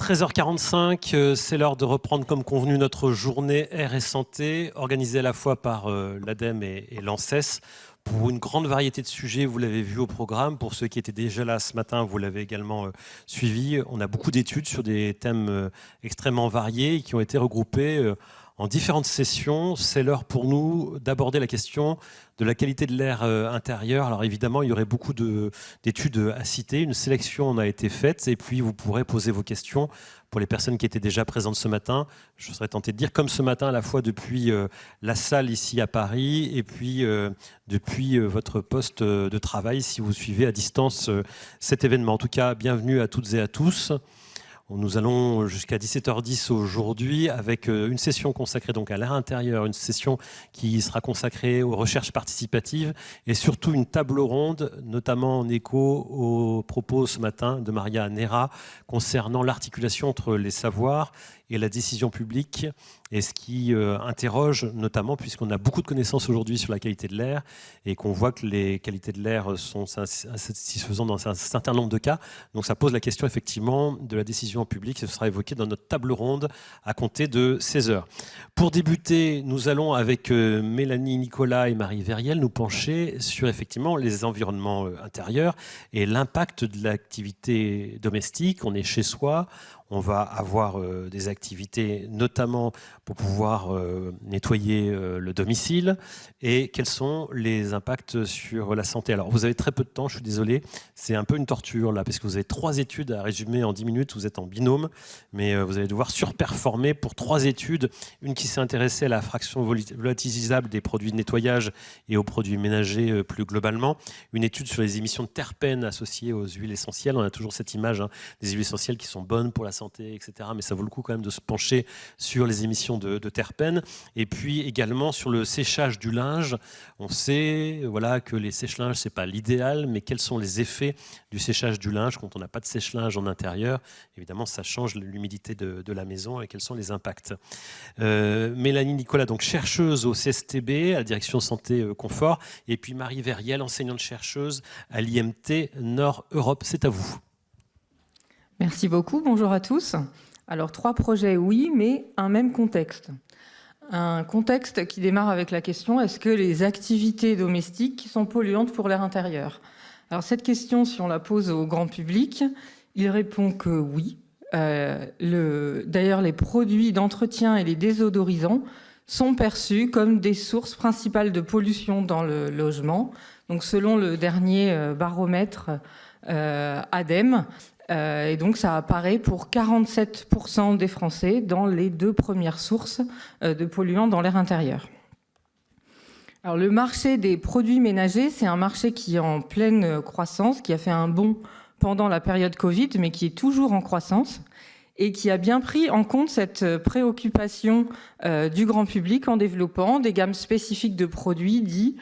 13h45, c'est l'heure de reprendre comme convenu notre journée Air et Santé, organisée à la fois par l'ADEME et l'ANSES, pour une grande variété de sujets. Vous l'avez vu au programme. Pour ceux qui étaient déjà là ce matin, vous l'avez également suivi. On a beaucoup d'études sur des thèmes extrêmement variés qui ont été regroupés en différentes sessions. C'est l'heure pour nous d'aborder la question de la qualité de l'air intérieur. Alors évidemment, il y aurait beaucoup d'études à citer. Une sélection en a été faite et puis vous pourrez poser vos questions pour les personnes qui étaient déjà présentes ce matin. Je serais tenté de dire comme ce matin, à la fois depuis la salle ici à Paris et puis depuis votre poste de travail si vous suivez à distance cet événement. En tout cas, bienvenue à toutes et à tous. Nous allons jusqu'à 17h10 aujourd'hui avec une session consacrée donc à l'air intérieur, une session qui sera consacrée aux recherches participatives et surtout une table ronde, notamment en écho aux propos ce matin de Maria Nera concernant l'articulation entre les savoirs et la décision publique, et ce qui interroge notamment, puisqu'on a beaucoup de connaissances aujourd'hui sur la qualité de l'air, et qu'on voit que les qualités de l'air sont insatisfaisantes dans un certain nombre de cas. Donc ça pose la question effectivement de la décision publique, ce sera évoqué dans notre table ronde à compter de 16h. Pour débuter, nous allons avec Mélanie Nicolas et Marie Verriel nous pencher sur effectivement les environnements intérieurs et l'impact de l'activité domestique. On est chez soi, on va avoir des activités notamment pour pouvoir nettoyer le domicile, et quels sont les impacts sur la santé. Alors vous avez très peu de temps, je suis désolé, c'est un peu une torture là, parce que vous avez 3 études à résumer en 10 minutes, vous êtes en binôme, mais vous allez devoir surperformer pour 3 études, une qui s'est intéressée à la fraction volatilisable des produits de nettoyage et aux produits ménagers plus globalement, une étude sur les émissions de terpènes associées aux huiles essentielles. On a toujours cette image des huiles essentielles qui sont bonnes pour la santé, etc. Mais ça vaut le coup quand même de se pencher sur les émissions de terpènes. Et puis également sur le séchage du linge. On sait que les sèche-linges, ce n'est pas l'idéal, mais quels sont les effets du séchage du linge quand on n'a pas de sèche-linge en intérieur? Évidemment, ça change l'humidité de la maison, et quels sont les impacts. Mélanie Nicolas, donc chercheuse au CSTB, à la direction santé confort, et puis Marie Verriel, enseignante-chercheuse à l'IMT Nord-Europe. C'est à vous. Merci beaucoup, bonjour à tous. Alors 3 projets, oui, mais un même contexte. Un contexte qui démarre avec la question, est-ce que les activités domestiques sont polluantes pour l'air intérieur? Alors cette question, si on la pose au grand public, il répond que oui. D'ailleurs, les produits d'entretien et les désodorisants sont perçus comme des sources principales de pollution dans le logement. Donc selon le dernier baromètre ADEME, et donc ça apparaît pour 47% des Français dans les 2 premières sources de polluants dans l'air intérieur. Alors le marché des produits ménagers, c'est un marché qui est en pleine croissance, qui a fait un bond pendant la période Covid, mais qui est toujours en croissance et qui a bien pris en compte cette préoccupation du grand public en développant des gammes spécifiques de produits dits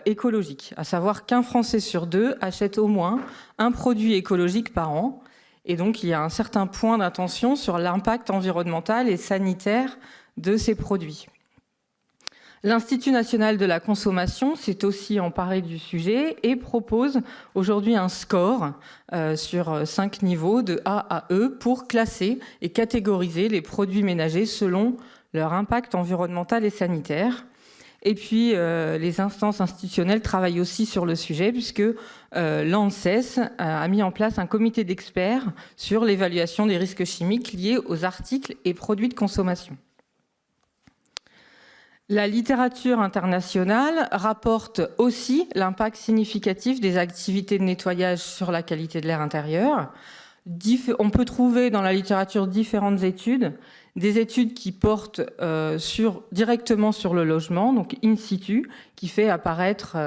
écologiques, à savoir qu'un Français sur 2 achète au moins un produit écologique par an. Et donc, il y a un certain point d'attention sur l'impact environnemental et sanitaire de ces produits. L'Institut national de la consommation s'est aussi emparé du sujet et propose aujourd'hui un score sur 5 niveaux de A à E pour classer et catégoriser les produits ménagers selon leur impact environnemental et sanitaire. Et puis, les instances institutionnelles travaillent aussi sur le sujet, puisque l'ANSES a mis en place un comité d'experts sur l'évaluation des risques chimiques liés aux articles et produits de consommation. La littérature internationale rapporte aussi l'impact significatif des activités de nettoyage sur la qualité de l'air intérieur. On peut trouver dans la littérature différentes études, des études qui portent directement sur le logement, donc in situ, qui fait apparaître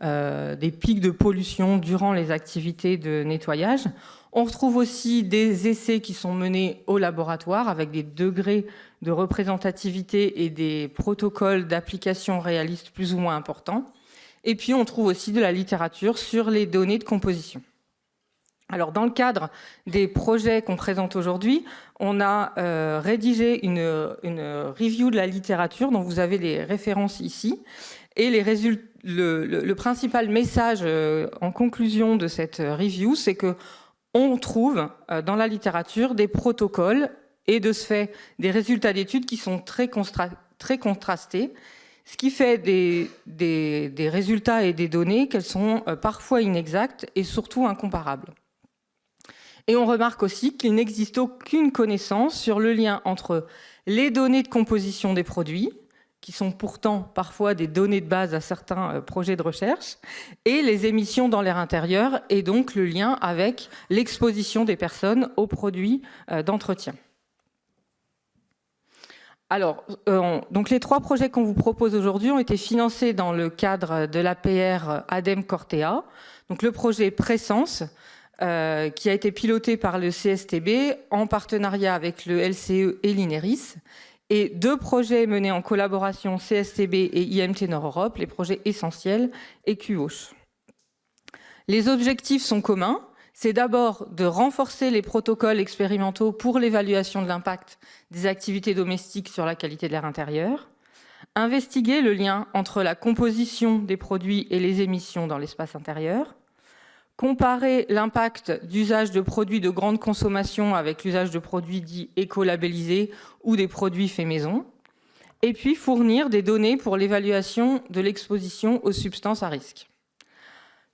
des pics de pollution durant les activités de nettoyage. On retrouve aussi des essais qui sont menés au laboratoire avec des degrés de représentativité et des protocoles d'application réalistes plus ou moins importants. Et puis on trouve aussi de la littérature sur les données de composition. Alors, dans le cadre des projets qu'on présente aujourd'hui, on a rédigé une review de la littérature dont vous avez les références ici. Et le principal message en conclusion de cette review, c'est que on trouve dans la littérature des protocoles et de ce fait des résultats d'études qui sont très contrastés, ce qui fait des résultats et des données qu'elles sont parfois inexactes et surtout incomparables. Et on remarque aussi qu'il n'existe aucune connaissance sur le lien entre les données de composition des produits, qui sont pourtant parfois des données de base à certains projets de recherche, et les émissions dans l'air intérieur, et donc le lien avec l'exposition des personnes aux produits d'entretien. Alors, donc les 3 projets qu'on vous propose aujourd'hui ont été financés dans le cadre de l'APR ADEME-Cortea. Donc le projet Presence, qui a été piloté par le CSTB en partenariat avec le LCE et l'INERIS, et 2 projets menés en collaboration CSTB et IMT Nord-Europe, les projets Essentiels et QOSH. Les objectifs sont communs. C'est d'abord de renforcer les protocoles expérimentaux pour l'évaluation de l'impact des activités domestiques sur la qualité de l'air intérieur, investiguer le lien entre la composition des produits et les émissions dans l'espace intérieur, comparer l'impact d'usage de produits de grande consommation avec l'usage de produits dits écolabellisés ou des produits faits maison, et puis fournir des données pour l'évaluation de l'exposition aux substances à risque.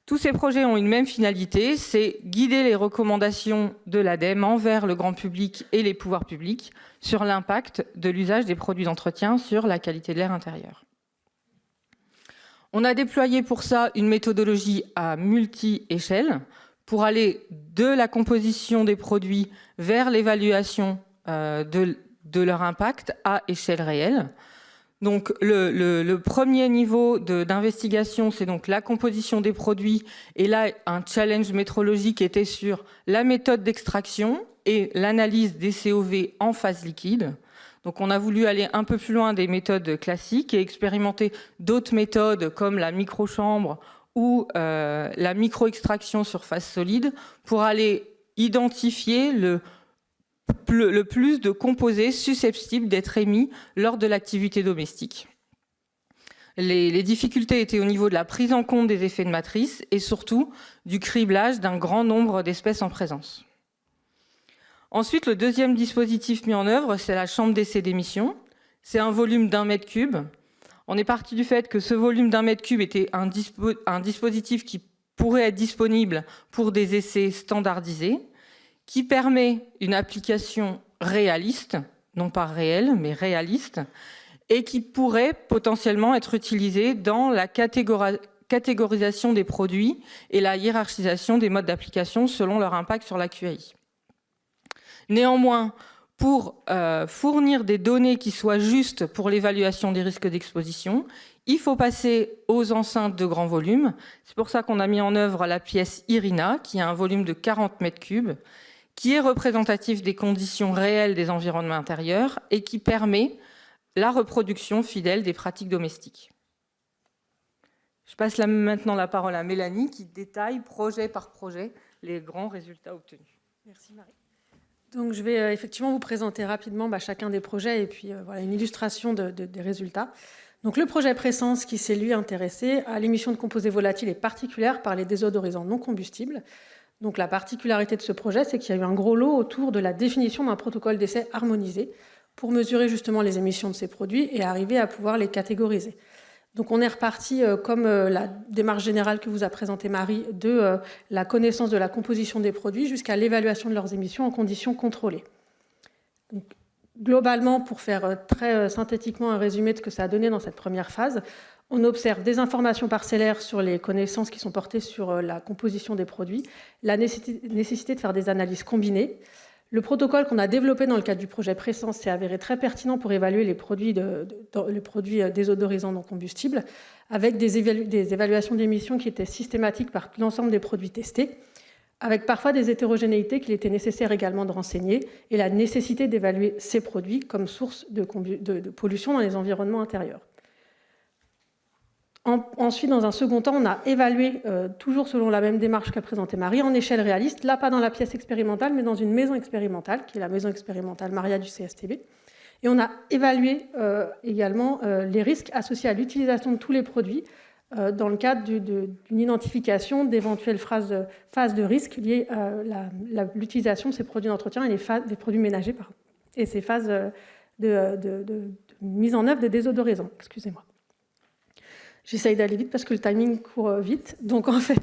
Tous ces projets ont une même finalité, c'est guider les recommandations de l'ADEME envers le grand public et les pouvoirs publics sur l'impact de l'usage des produits d'entretien sur la qualité de l'air intérieur. On a déployé pour ça une méthodologie à multi-échelle pour aller de la composition des produits vers l'évaluation de leur impact à échelle réelle. Donc le premier niveau d'investigation, c'est donc la composition des produits. Et là, un challenge métrologique était sur la méthode d'extraction et l'analyse des COV en phase liquide. Donc on a voulu aller un peu plus loin des méthodes classiques et expérimenter d'autres méthodes comme la microchambre ou la micro-extraction sur phase solide pour aller identifier le plus de composés susceptibles d'être émis lors de l'activité domestique. Les difficultés étaient au niveau de la prise en compte des effets de matrice et surtout du criblage d'un grand nombre d'espèces en présence. Ensuite, le deuxième dispositif mis en œuvre, c'est la chambre d'essai d'émission. C'est un volume d'1 mètre cube. On est parti du fait que ce volume d'1 mètre cube était un dispositif qui pourrait être disponible pour des essais standardisés, qui permet une application réaliste, non pas réelle, mais réaliste, et qui pourrait potentiellement être utilisée dans la catégorisation des produits et la hiérarchisation des modes d'application selon leur impact sur la QAI. Néanmoins, pour fournir des données qui soient justes pour l'évaluation des risques d'exposition, il faut passer aux enceintes de grand volume. C'est pour ça qu'on a mis en œuvre la pièce IRINA, qui a un volume de 40 mètres cubes, qui est représentatif des conditions réelles des environnements intérieurs et qui permet la reproduction fidèle des pratiques domestiques. Je passe maintenant la parole à Mélanie qui détaille projet par projet les grands résultats obtenus. Merci Marie. Donc je vais effectivement vous présenter rapidement chacun des projets et puis voilà une illustration des résultats. Donc le projet Presence qui s'est lui intéressé à l'émission de composés volatiles et particulières par les désodorisants non combustibles. Donc la particularité de ce projet, c'est qu'il y a eu un gros lot autour de la définition d'un protocole d'essai harmonisé pour mesurer justement les émissions de ces produits et arriver à pouvoir les catégoriser. Donc on est reparti, comme la démarche générale que vous a présentée Marie, de la connaissance de la composition des produits jusqu'à l'évaluation de leurs émissions en conditions contrôlées. Donc, globalement, pour faire très synthétiquement un résumé de ce que ça a donné dans cette première phase, on observe des informations parcellaires sur les connaissances qui sont portées sur la composition des produits, la nécessité de faire des analyses combinées. Le protocole qu'on a développé dans le cadre du projet Presence s'est avéré très pertinent pour évaluer les produits désodorisants non combustibles, avec des évaluations d'émissions qui étaient systématiques par l'ensemble des produits testés, avec parfois des hétérogénéités qu'il était nécessaire également de renseigner, et la nécessité d'évaluer ces produits comme source de pollution dans les environnements intérieurs. Ensuite, dans un second temps, on a évalué, toujours selon la même démarche qu'a présentée Marie, en échelle réaliste, là pas dans la pièce expérimentale, mais dans une maison expérimentale, qui est la maison expérimentale Maria du CSTB. Et on a évalué également les risques associés à l'utilisation de tous les produits dans le cadre d'une identification d'éventuelles phases de risque liées à l'utilisation de ces produits d'entretien et des produits ménagers, et ces phases de mise en œuvre de désodorisants. Excusez-moi. J'essaye d'aller vite parce que le timing court vite. Donc en fait,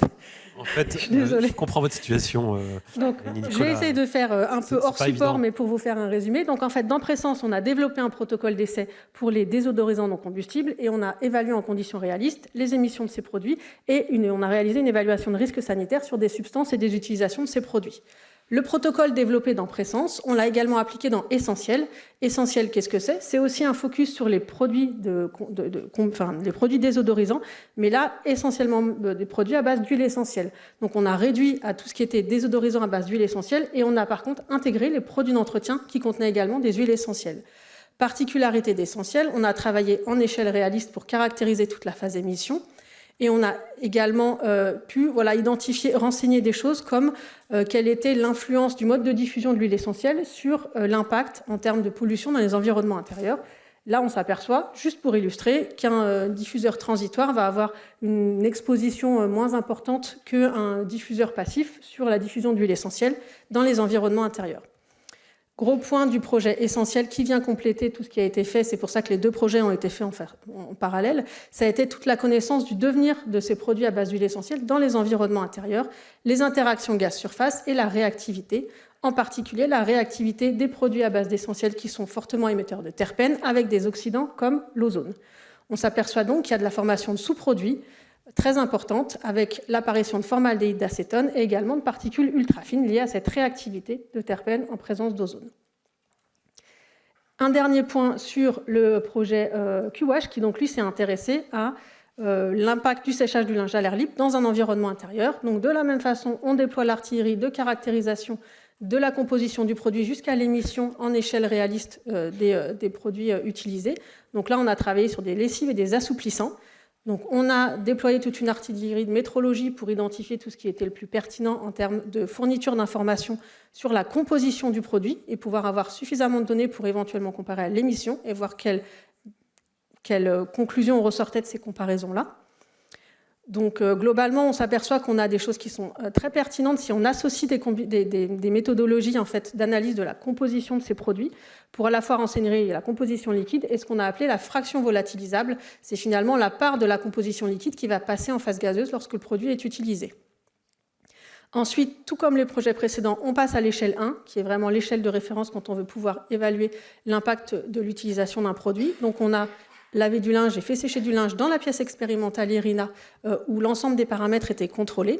je comprends votre situation. Donc, je vais essayer de faire un peu hors support, évident. Mais pour vous faire un résumé. Donc en fait, dans Pressens, on a développé un protocole d'essai pour les désodorisants non combustibles et on a évalué en conditions réalistes les émissions de ces produits et on a réalisé une évaluation de risque sanitaire sur des substances et des utilisations de ces produits. Le protocole développé dans Pressens, on l'a également appliqué dans Essentiel. Essentiel, qu'est-ce que c'est ? C'est aussi un focus sur les produits, les produits désodorisants, mais là, essentiellement des produits à base d'huile essentielle. Donc on a réduit à tout ce qui était désodorisant à base d'huile essentielle et on a par contre intégré les produits d'entretien qui contenaient également des huiles essentielles. Particularité d'Essentiel, on a travaillé en échelle réaliste pour caractériser toute la phase émission. Et on a également pu identifier, renseigner des choses comme quelle était l'influence du mode de diffusion de l'huile essentielle sur l'impact en termes de pollution dans les environnements intérieurs. Là, on s'aperçoit, juste pour illustrer, qu'un diffuseur transitoire va avoir une exposition moins importante qu'un diffuseur passif sur la diffusion d'huile essentielle dans les environnements intérieurs. Gros point du projet Essentiel qui vient compléter tout ce qui a été fait, c'est pour ça que les deux projets ont été faits en parallèle, ça a été toute la connaissance du devenir de ces produits à base d'huile essentielle dans les environnements intérieurs, les interactions gaz-surface et la réactivité, en particulier la réactivité des produits à base d'essentiels qui sont fortement émetteurs de terpènes avec des oxydants comme l'ozone. On s'aperçoit donc qu'il y a de la formation de sous-produits très importante avec l'apparition de formaldéhyde d'acétone et également de particules ultra fines liées à cette réactivité de terpènes en présence d'ozone. Un dernier point sur le projet QWash qui donc lui s'est intéressé à l'impact du séchage du linge à l'air libre dans un environnement intérieur. Donc de la même façon, on déploie l'artillerie de caractérisation de la composition du produit jusqu'à l'émission en échelle réaliste des produits utilisés. Donc là, on a travaillé sur des lessives et des assouplissants. Donc, on a déployé toute une artillerie de métrologie pour identifier tout ce qui était le plus pertinent en termes de fourniture d'informations sur la composition du produit et pouvoir avoir suffisamment de données pour éventuellement comparer à l'émission et voir quelles conclusions ressortaient de ces comparaisons-là. Donc, globalement, on s'aperçoit qu'on a des choses qui sont très pertinentes si on associe des méthodologies en fait, d'analyse de la composition de ces produits pour à la fois renseigner la composition liquide et ce qu'on a appelé la fraction volatilisable. C'est finalement la part de la composition liquide qui va passer en phase gazeuse lorsque le produit est utilisé. Ensuite, tout comme les projets précédents, on passe à l'échelle 1, qui est vraiment l'échelle de référence quand on veut pouvoir évaluer l'impact de l'utilisation d'un produit. Donc, on a lavé du linge et fait sécher du linge dans la pièce expérimentale IRINA où l'ensemble des paramètres étaient contrôlés.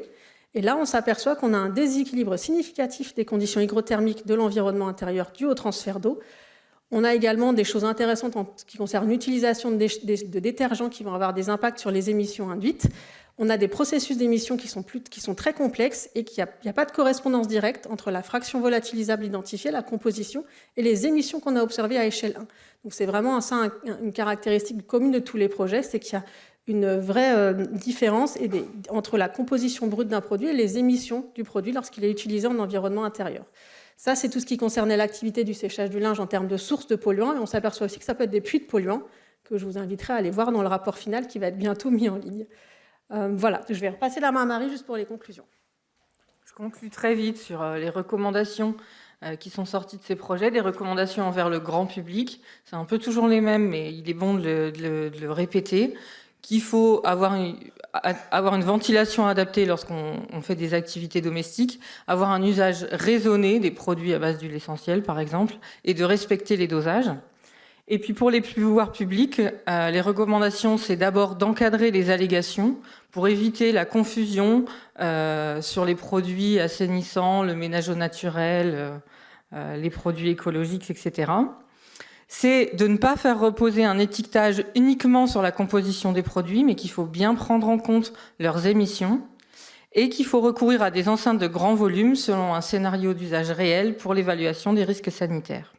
Et là, on s'aperçoit qu'on a un déséquilibre significatif des conditions hygrothermiques de l'environnement intérieur dû au transfert d'eau. On a également des choses intéressantes en ce qui concerne l'utilisation de détergents qui vont avoir des impacts sur les émissions induites. On a des processus d'émission qui sont très complexes et qu'il n'y a pas de correspondance directe entre la fraction volatilisable identifiée, la composition, et les émissions qu'on a observées à échelle 1. Donc c'est vraiment ça une caractéristique commune de tous les projets, c'est qu'il y a une vraie différence entre la composition brute d'un produit et les émissions du produit lorsqu'il est utilisé en environnement intérieur. Ça, c'est tout ce qui concernait l'activité du séchage du linge en termes de sources de polluants, et on s'aperçoit aussi que ça peut être des puits de polluants, que je vous inviterai à aller voir dans le rapport final qui va être bientôt mis en ligne. Voilà, je vais repasser la main à Marie juste pour les conclusions. Je conclue très vite sur les recommandations qui sont sorties de ces projets, des recommandations envers le grand public. C'est un peu toujours les mêmes, mais il est bon de le répéter, qu'il faut avoir une ventilation adaptée lorsqu'on fait des activités domestiques, avoir un usage raisonné des produits à base d'huile essentielle, par exemple, et de respecter les dosages. Et puis pour les pouvoirs publics, les recommandations, c'est d'abord d'encadrer les allégations pour éviter la confusion sur les produits assainissants, le ménage au naturel, les produits écologiques, etc. C'est de ne pas faire reposer un étiquetage uniquement sur la composition des produits, mais qu'il faut bien prendre en compte leurs émissions et qu'il faut recourir à des enceintes de grand volume selon un scénario d'usage réel pour l'évaluation des risques sanitaires.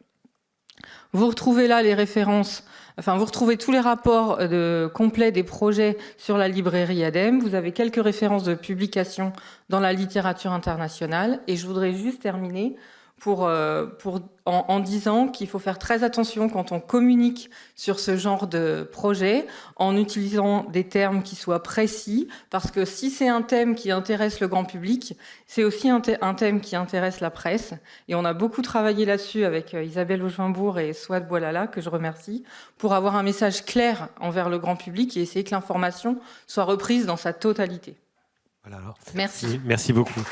Vous retrouvez là les références, vous retrouvez tous les rapports complets des projets sur la librairie ADEME. Vous avez quelques références de publications dans la littérature internationale. Et je voudrais juste terminer en disant qu'il faut faire très attention quand on communique sur ce genre de projet, en utilisant des termes qui soient précis, parce que si c'est un thème qui intéresse le grand public, c'est aussi un thème qui intéresse la presse. Et on a beaucoup travaillé là-dessus avec Isabelle Aujembourg et Souad Boualala, que je remercie, pour avoir un message clair envers le grand public et essayer que l'information soit reprise dans sa totalité. Voilà, alors. Merci. Merci beaucoup.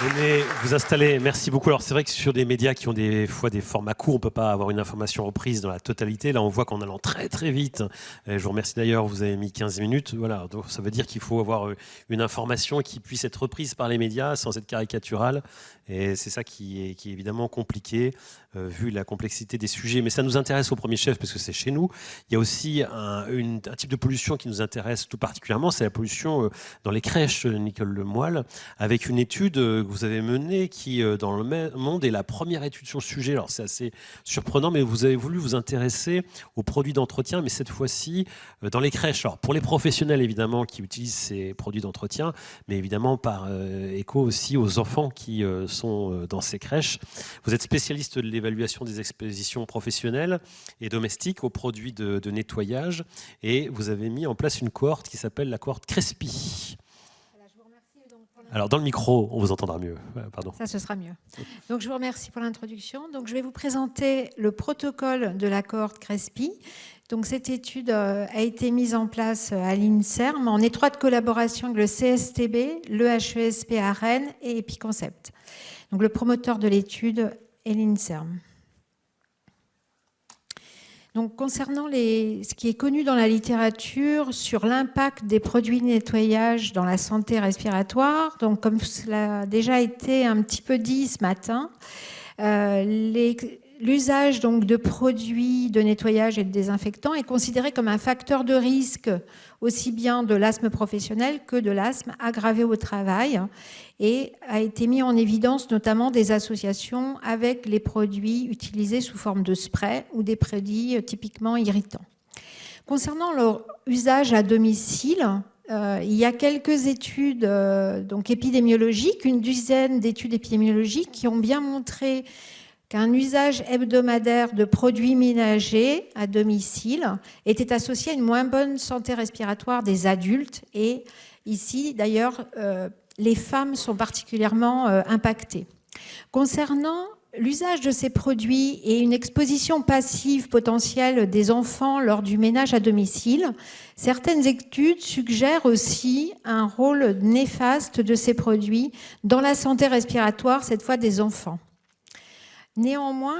Venez vous installer, merci beaucoup. Alors c'est vrai que sur des médias qui ont des fois des formats courts, on ne peut pas avoir une information reprise dans la totalité. Là on voit qu'en allant très très vite, je vous remercie d'ailleurs, vous avez mis 15 minutes, voilà. Donc ça veut dire qu'il faut avoir une information qui puisse être reprise par les médias sans être caricaturale. Et c'est ça qui est évidemment compliqué, vu la complexité des sujets. Mais ça nous intéresse au premier chef parce que c'est chez nous. Il y a aussi un type de pollution qui nous intéresse tout particulièrement, c'est la pollution dans les crèches, Nicole Lemoyle, avec une étude que vous avez menée qui, dans le monde, est la première étude sur le sujet. Alors c'est assez surprenant, mais vous avez voulu vous intéresser aux produits d'entretien, mais cette fois-ci dans les crèches. Alors pour les professionnels, évidemment, qui utilisent ces produits d'entretien, mais évidemment par écho aussi aux enfants qui sont dans ces crèches. Vous êtes spécialiste de l'évaluation des expositions professionnelles et domestiques aux produits de nettoyage et vous avez mis en place une cohorte qui s'appelle la cohorte Crespi. Alors dans le micro, on vous entendra mieux. Pardon. Ça, ce sera mieux. Donc je vous remercie pour l'introduction. Donc je vais vous présenter le protocole de la cohorte Crespi. Donc cette étude a été mise en place à l'INSERM en étroite collaboration avec le CSTB, le HESP à Rennes et Epiconcept. Donc le promoteur de l'étude est l'INSERM. Donc, concernant ce qui est connu dans la littérature sur l'impact des produits de nettoyage dans la santé respiratoire, donc comme cela a déjà été un petit peu dit ce matin, l'usage donc de produits de nettoyage et de désinfectants est considéré comme un facteur de risque aussi bien de l'asthme professionnel que de l'asthme aggravé au travail et a été mis en évidence notamment des associations avec les produits utilisés sous forme de spray ou des produits typiquement irritants. Concernant leur usage à domicile, il y a quelques études donc épidémiologiques, une dizaine d'études épidémiologiques qui ont bien montré qu'un usage hebdomadaire de produits ménagers à domicile était associé à une moins bonne santé respiratoire des adultes. Et ici, d'ailleurs, les femmes sont particulièrement impactées. Concernant l'usage de ces produits et une exposition passive potentielle des enfants lors du ménage à domicile, certaines études suggèrent aussi un rôle néfaste de ces produits dans la santé respiratoire, cette fois des enfants. Néanmoins,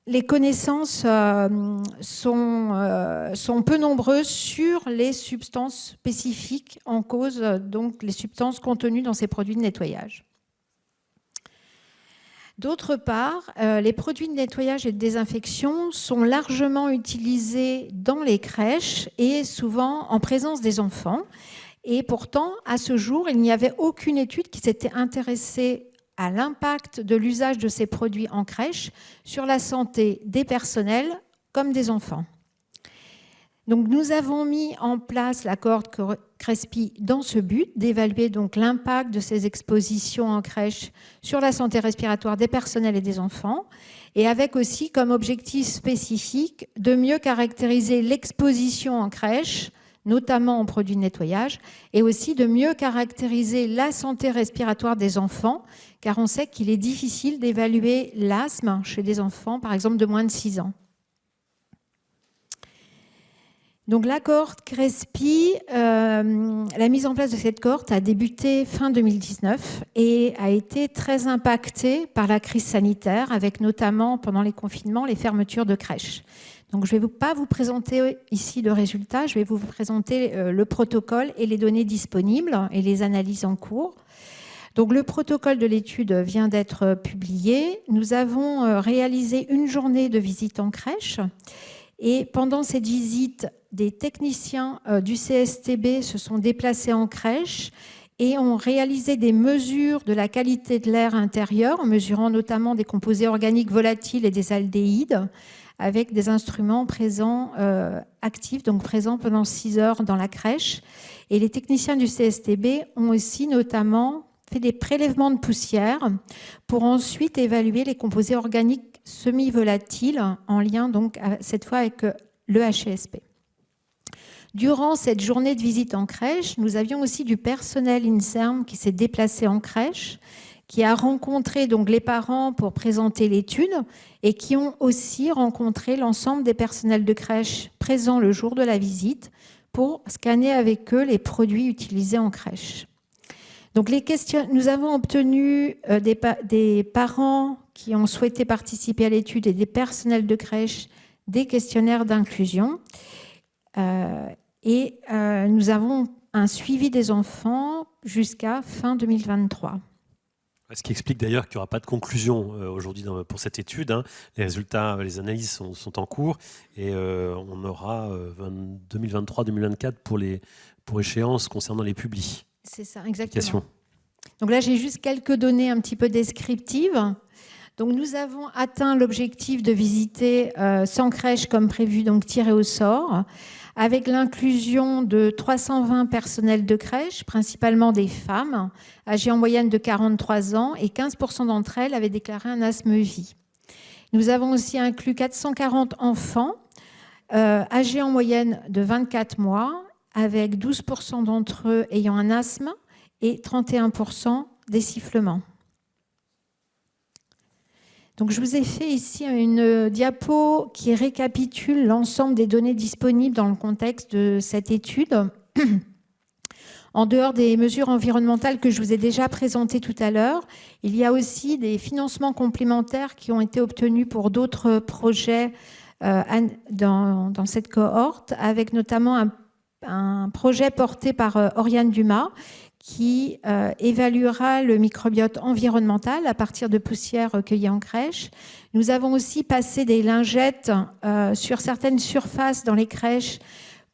les connaissances sont peu nombreuses sur les substances spécifiques en cause, donc les substances contenues dans ces produits de nettoyage. D'autre part, les produits de nettoyage et de désinfection sont largement utilisés dans les crèches et souvent en présence des enfants. Et pourtant, à ce jour, il n'y avait aucune étude qui s'était intéressée à l'impact de l'usage de ces produits en crèche sur la santé des personnels comme des enfants. Donc, nous avons mis en place la cohorte Crespi dans ce but d'évaluer donc l'impact de ces expositions en crèche sur la santé respiratoire des personnels et des enfants, et avec aussi comme objectif spécifique de mieux caractériser l'exposition en crèche, notamment en produits de nettoyage, et aussi de mieux caractériser la santé respiratoire des enfants, car on sait qu'il est difficile d'évaluer l'asthme chez des enfants, par exemple de moins de 6 ans. Donc la cohorte Crespi, la mise en place de cette cohorte a débuté fin 2019 et a été très impactée par la crise sanitaire, avec notamment pendant les confinements les fermetures de crèches. Donc je ne vais pas vous présenter ici le résultat, je vais vous présenter le protocole et les données disponibles et les analyses en cours. Donc le protocole de l'étude vient d'être publié. Nous avons réalisé une journée de visite en crèche et pendant cette visite, des techniciens du CSTB se sont déplacés en crèche et ont réalisé des mesures de la qualité de l'air intérieur, en mesurant notamment des composés organiques volatiles et des aldéhydes, avec des instruments présents, actifs, donc présents pendant 6 heures dans la crèche. Et les techniciens du CSTB ont aussi notamment fait des prélèvements de poussière pour ensuite évaluer les composés organiques semi-volatiles en lien donc cette fois avec le HCSP. Durant cette journée de visite en crèche, nous avions aussi du personnel INSERM qui s'est déplacé en crèche, qui a rencontré donc les parents pour présenter l'étude et qui ont aussi rencontré l'ensemble des personnels de crèche présents le jour de la visite pour scanner avec eux les produits utilisés en crèche. Donc nous avons obtenu des parents qui ont souhaité participer à l'étude et des personnels de crèche des questionnaires d'inclusion. Nous avons un suivi des enfants jusqu'à fin 2023. Ce qui explique d'ailleurs qu'il n'y aura pas de conclusion aujourd'hui pour cette étude. Les résultats, les analyses sont en cours et on aura 2023-2024 pour échéance concernant les publis. C'est ça, exactement. Donc là, j'ai juste quelques données un petit peu descriptives. Donc nous avons atteint l'objectif de visiter 100 crèches comme prévu, donc tirées au sort, avec l'inclusion de 320 personnels de crèche, principalement des femmes, âgées en moyenne de 43 ans, et 15% d'entre elles avaient déclaré un asthme vie. Nous avons aussi inclus 440 enfants, âgés en moyenne de 24 mois, avec 12% d'entre eux ayant un asthme et 31% des sifflements. Donc, je vous ai fait ici une diapo qui récapitule l'ensemble des données disponibles dans le contexte de cette étude. En dehors des mesures environnementales que je vous ai déjà présentées tout à l'heure, il y a aussi des financements complémentaires qui ont été obtenus pour d'autres projets dans cette cohorte, avec notamment un projet porté par Oriane Dumas, qui évaluera le microbiote environnemental à partir de poussières recueillies en crèche. Nous avons aussi passé des lingettes sur certaines surfaces dans les crèches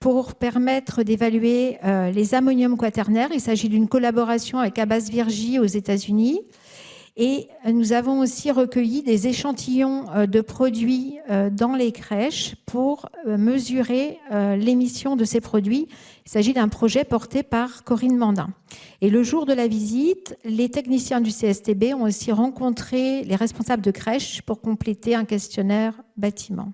pour permettre d'évaluer les ammoniums quaternaires. Il s'agit d'une collaboration avec Abbas Virgi aux États-Unis. Et nous avons aussi recueilli des échantillons de produits dans les crèches pour mesurer l'émission de ces produits. Il s'agit d'un projet porté par Corinne Mandin. Et le jour de la visite, les techniciens du CSTB ont aussi rencontré les responsables de crèche pour compléter un questionnaire bâtiment.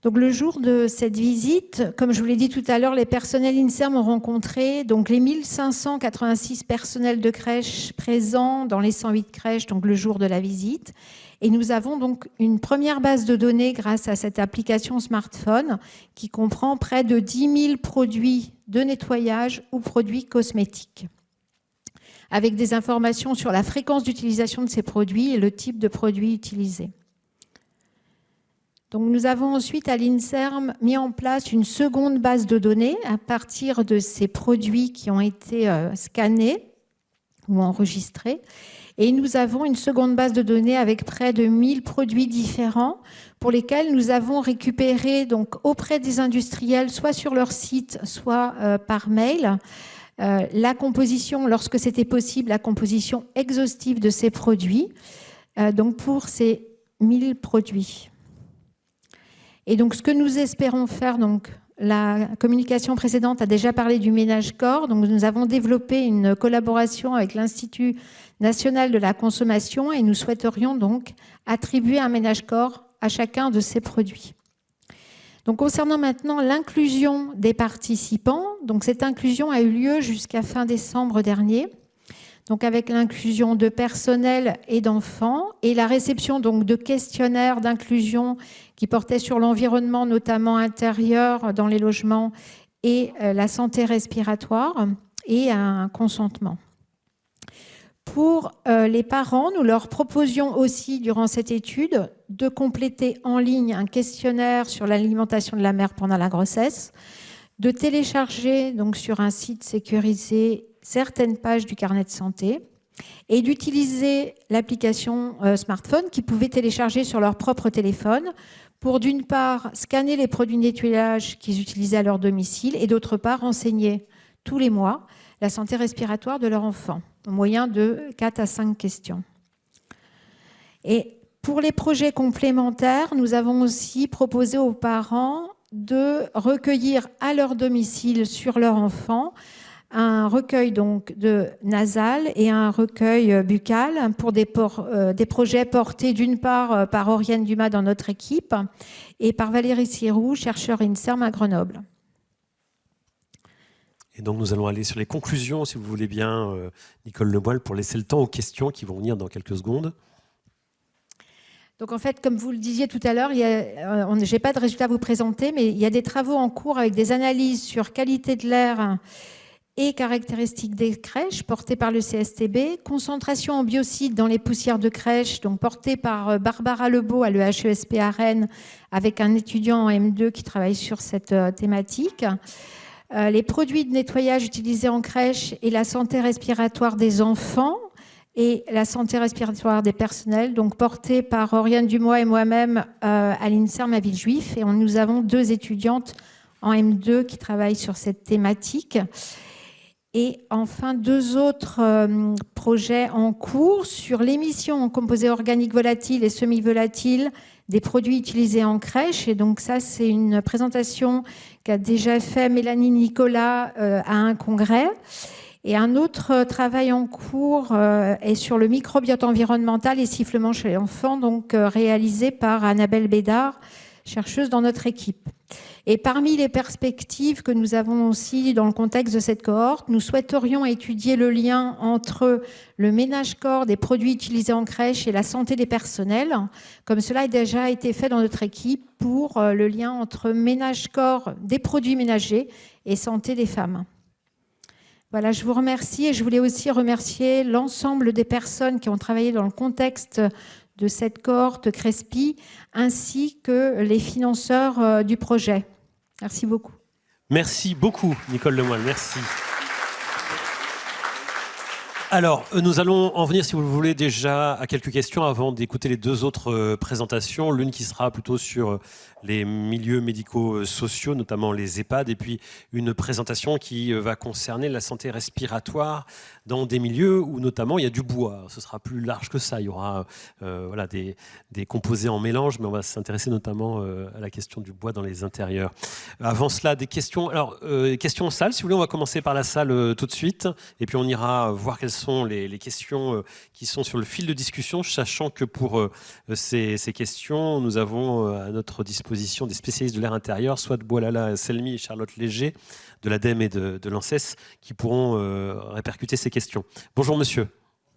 Donc, le jour de cette visite, comme je vous l'ai dit tout à l'heure, les personnels INSERM ont rencontré donc, les 1586 personnels de crèche présents dans les 108 crèches, donc le jour de la visite. Et nous avons donc une première base de données grâce à cette application smartphone qui comprend près de 10 000 produits de nettoyage ou produits cosmétiques, avec des informations sur la fréquence d'utilisation de ces produits et le type de produit utilisé. Donc, nous avons ensuite à l'INSERM mis en place une seconde base de données à partir de ces produits qui ont été scannés ou enregistrés. Et nous avons une seconde base de données avec près de 1000 produits différents pour lesquels nous avons récupéré donc, auprès des industriels, soit sur leur site, soit par mail, la composition, lorsque c'était possible, la composition exhaustive de ces produits, donc pour ces 1000 produits. Et donc, ce que nous espérons faire, donc, la communication précédente a déjà parlé du ménage corps. Donc, nous avons développé une collaboration avec l'Institut national de la consommation et nous souhaiterions donc attribuer un ménage corps à chacun de ces produits. Donc, concernant maintenant l'inclusion des participants, donc cette inclusion a eu lieu jusqu'à fin décembre dernier. Donc avec l'inclusion de personnel et d'enfants et la réception donc de questionnaires d'inclusion qui portaient sur l'environnement, notamment intérieur dans les logements et la santé respiratoire et un consentement. Pour les parents, nous leur proposions aussi durant cette étude de compléter en ligne un questionnaire sur l'alimentation de la mère pendant la grossesse, de télécharger donc sur un site sécurisé certaines pages du carnet de santé et d'utiliser l'application smartphone qu'ils pouvaient télécharger sur leur propre téléphone pour d'une part scanner les produits de nettoyage qu'ils utilisaient à leur domicile et d'autre part renseigner tous les mois la santé respiratoire de leur enfant au moyen de 4 à 5 questions. Et pour les projets complémentaires, nous avons aussi proposé aux parents de recueillir à leur domicile sur leur enfant un recueil donc nasal et un recueil buccal pour des projets portés d'une part par Oriane Dumas dans notre équipe et par Valérie Sirou, chercheur INSERM à Grenoble. Et donc nous allons aller sur les conclusions, si vous voulez bien, Nicole Lemoyle, pour laisser le temps aux questions qui vont venir dans quelques secondes. Donc en fait, comme vous le disiez tout à l'heure, je n'ai pas de résultats à vous présenter, mais il y a des travaux en cours avec des analyses sur qualité de l'air et caractéristiques des crèches portées par le CSTB, concentration en biocides dans les poussières de crèche, donc portée par Barbara Lebeau à l'EHESP à Rennes, avec un étudiant en M2 qui travaille sur cette thématique. Les produits de nettoyage utilisés en crèche et la santé respiratoire des enfants et la santé respiratoire des personnels, donc portée par Oriane Dumois et moi-même à l'INSERM à Villejuif. Et nous avons 2 étudiantes en M2 qui travaillent sur cette thématique. Et enfin, 2 autres projets en cours sur l'émission en composés organiques volatiles et semi-volatiles des produits utilisés en crèche. Et donc ça, c'est une présentation qu'a déjà fait Mélanie Nicolas à un congrès. Et un autre travail en cours est sur le microbiote environnemental et sifflement chez l'enfant, donc réalisé par Annabelle Bédard, chercheuse dans notre équipe. Et parmi les perspectives que nous avons aussi dans le contexte de cette cohorte, nous souhaiterions étudier le lien entre le ménage-corps des produits utilisés en crèche et la santé des personnels, comme cela a déjà été fait dans notre équipe pour le lien entre ménage-corps des produits ménagers et santé des femmes. Voilà, je vous remercie et je voulais aussi remercier l'ensemble des personnes qui ont travaillé dans le contexte de cette cohorte CRESPI, ainsi que les financeurs du projet. Merci beaucoup. Merci beaucoup, Nicole Lemoyle, merci. Alors, nous allons en venir, si vous le voulez, déjà à quelques questions avant d'écouter les 2 autres présentations. L'une qui sera plutôt sur les milieux médico-sociaux, notamment les EHPAD, et puis une présentation qui va concerner la santé respiratoire dans des milieux où notamment il y a du bois. Ce sera plus large que ça. Il y aura voilà, des composés en mélange, mais on va s'intéresser notamment à la question du bois dans les intérieurs. Avant cela, des questions. Alors, questions en salle, si vous voulez, on va commencer par la salle tout de suite, et puis on ira voir quelles sont les questions qui sont sur le fil de discussion, sachant que pour ces questions, nous avons à notre disposition des spécialistes de l'air intérieur, soit de Boalala Selmi et Charlotte Léger, de l'ADEME et de l'ANSES, qui pourront répercuter ces questions. Bonjour monsieur.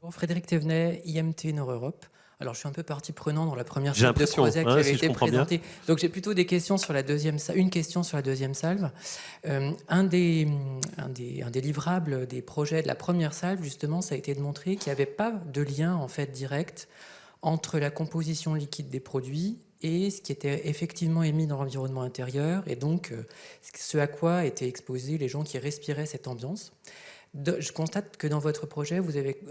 Bonjour, Frédéric Thévenet, IMT Nord-Europe. Alors, je suis un peu partie prenante dans la première salve de projet qui avait été présentée. Donc, j'ai plutôt des questions sur la deuxième salve, une question sur la deuxième salve. Un des livrables des projets de la première salve, justement, ça a été de montrer qu'il n'y avait pas de lien, en fait, direct entre la composition liquide des produits et ce qui était effectivement émis dans l'environnement intérieur, et donc ce à quoi étaient exposés les gens qui respiraient cette ambiance. Je constate que dans votre projet, vous avez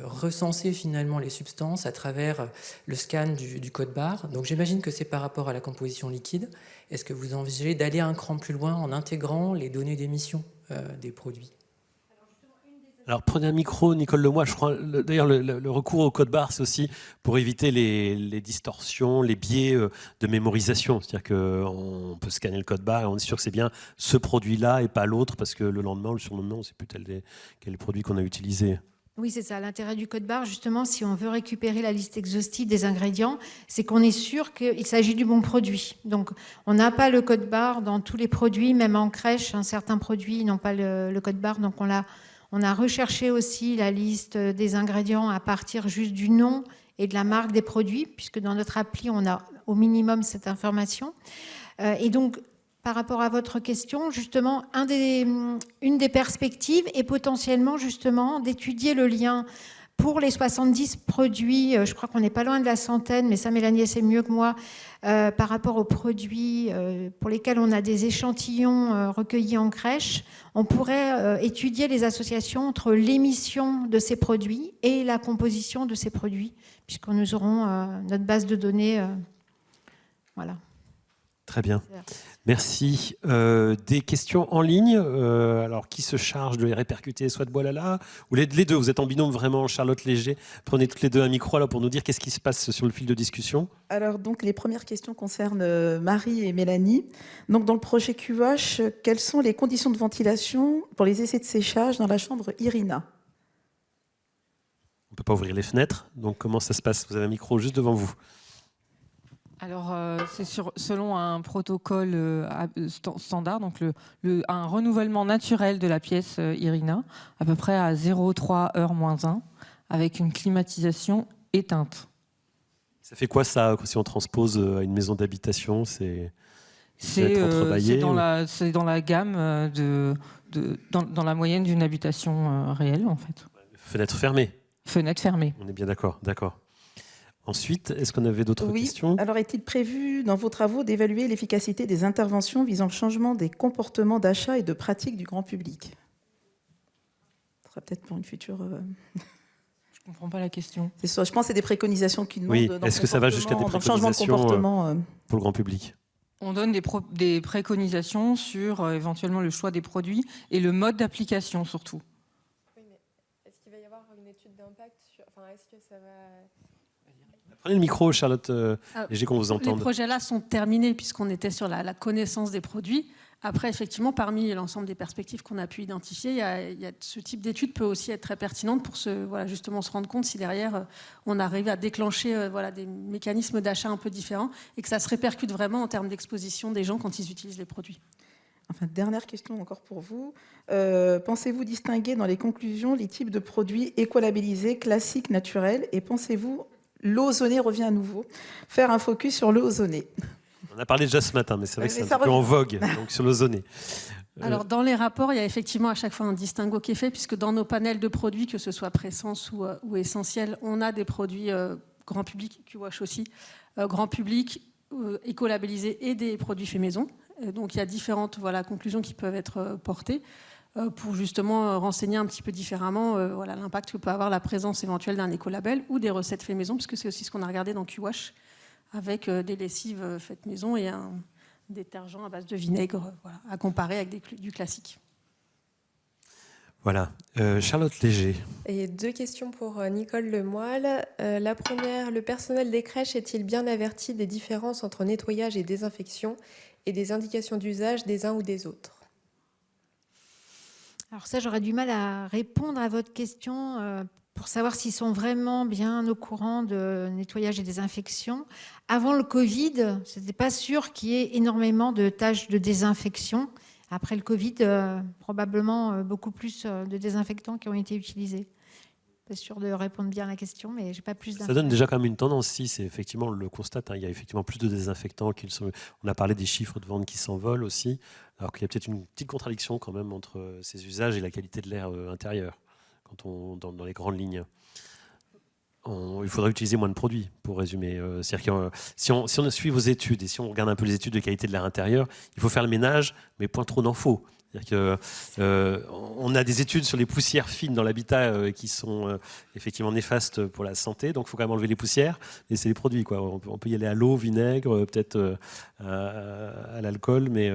recensé finalement les substances à travers le scan du code barre. Donc j'imagine que c'est par rapport à la composition liquide. Est-ce que vous envisagez d'aller un cran plus loin en intégrant les données d'émission des produits ? Alors prenez un micro, Nicole Lemoyle. Je crois, d'ailleurs, le recours au code barre, c'est aussi pour éviter les distorsions, les biais de mémorisation. C'est-à-dire qu'on peut scanner le code barre et on est sûr que c'est bien ce produit-là et pas l'autre, parce que le lendemain ou le surlendemain, on ne sait plus quel est le produit qu'on a utilisé. Oui, c'est ça. L'intérêt du code barre, justement, si on veut récupérer la liste exhaustive des ingrédients, c'est qu'on est sûr qu'il s'agit du bon produit. Donc, on n'a pas le code barre dans tous les produits, même en crèche, certains produits n'ont pas le code barre, donc on a recherché aussi la liste des ingrédients à partir juste du nom et de la marque des produits, puisque dans notre appli, on a au minimum cette information. Et donc, par rapport à votre question, justement, une des perspectives est potentiellement justement d'étudier le lien pour les 70 produits, je crois qu'on n'est pas loin de la centaine, mais ça, Mélanie, c'est mieux que moi, par rapport aux produits pour lesquels on a des échantillons recueillis en crèche, on pourrait étudier les associations entre l'émission de ces produits et la composition de ces produits, puisque nous aurons notre base de données. Voilà. Très bien. Merci. Des questions en ligne. Alors, qui se charge de les répercuter, soit de Boilala ou les deux? Vous êtes en binôme vraiment, Charlotte Léger. Prenez toutes les deux un micro là, pour nous dire qu'est-ce qui se passe sur le fil de discussion. Alors, donc, les premières questions concernent Marie et Mélanie. Donc, dans le projet QWash, quelles sont les conditions de ventilation pour les essais de séchage dans la chambre Irina? On ne peut pas ouvrir les fenêtres. Donc, comment ça se passe? Vous avez un micro juste devant vous. Alors, c'est selon un protocole standard, donc un renouvellement naturel de la pièce Irina, à peu près à 0,3 heures moins 1, avec une climatisation éteinte. Ça fait quoi ça, si on transpose à une maison d'habitation? C'est dans la gamme, dans la moyenne d'une habitation réelle, en fait. Fenêtre fermée. Fenêtre fermée. On est bien d'accord, d'accord. Ensuite, est-ce qu'on avait d'autres questions? Alors, est-il prévu dans vos travaux d'évaluer l'efficacité des interventions visant le changement des comportements d'achat et de pratique du grand public? Ce sera peut-être pour une future... Je ne comprends pas la question. Je pense que c'est des préconisations qui demandent... Oui, est-ce que ça va jusqu'à des préconisations de comportement, pour le grand public? On donne des préconisations sur éventuellement le choix des produits et le mode d'application surtout. Oui, mais est-ce qu'il va y avoir une étude d'impact est-ce que ça va... Prenez le micro, Charlotte Léger, qu'on vous entende. Les projets-là sont terminés puisqu'on était sur la connaissance des produits. Après, effectivement, parmi l'ensemble des perspectives qu'on a pu identifier, il y a ce type d'étude peut aussi être très pertinente pour justement se rendre compte si derrière, on arrive à déclencher des mécanismes d'achat un peu différents et que ça se répercute vraiment en termes d'exposition des gens quand ils utilisent les produits. Enfin, dernière question encore pour vous. Pensez-vous distinguer dans les conclusions les types de produits écolabellisés, classiques, naturels? Et pensez-vous, l'eau ozonée revient à nouveau, faire un focus sur l'eau ozonée? On a parlé déjà ce matin, mais c'est vrai que c'est un peu en vogue, donc sur l'ozoné. Alors, dans les rapports, il y a effectivement à chaque fois un distinguo qui est fait, puisque dans nos panels de produits, que ce soit Pressence ou Essentiel, on a des produits grand public, QWash aussi, grand public, écolabellisés et des produits faits maison. Et donc, il y a différentes conclusions qui peuvent être portées pour justement renseigner un petit peu différemment l'impact que peut avoir la présence éventuelle d'un écolabel ou des recettes faites maison, parce que c'est aussi ce qu'on a regardé dans QWash, avec des lessives faites maison et un détergent à base de vinaigre, à comparer avec du classique. Voilà. Charlotte Léger. Et 2 questions pour Nicole Lemoyle. La première, le personnel des crèches est-il bien averti des différences entre nettoyage et désinfection et des indications d'usage des uns ou des autres? Alors ça, j'aurais du mal à répondre à votre question pour savoir s'ils sont vraiment bien au courant de nettoyage et désinfection. Avant le Covid, ce n'était pas sûr qu'il y ait énormément de tâches de désinfection. Après le Covid, probablement beaucoup plus de désinfectants qui ont été utilisés. Pas sûr de répondre bien à la question, mais j'ai pas plus d'informations. Ça donne déjà quand même une tendance, si c'est effectivement, on le constate, il y a effectivement plus de désinfectants qu'ils sont. On a parlé des chiffres de vente qui s'envolent aussi, alors qu'il y a peut-être une petite contradiction quand même entre ces usages et la qualité de l'air intérieur, quand dans les grandes lignes. Il faudrait utiliser moins de produits, pour résumer. C'est-à-dire que si on suit vos études et si on regarde un peu les études de qualité de l'air intérieur, il faut faire le ménage, mais point trop d'en faut. C'est-à-dire qu'on a des études sur les poussières fines dans l'habitat qui sont effectivement néfastes pour la santé, donc il faut quand même enlever les poussières, et c'est les produits, quoi. On peut y aller à l'eau, vinaigre, peut-être à l'alcool, mais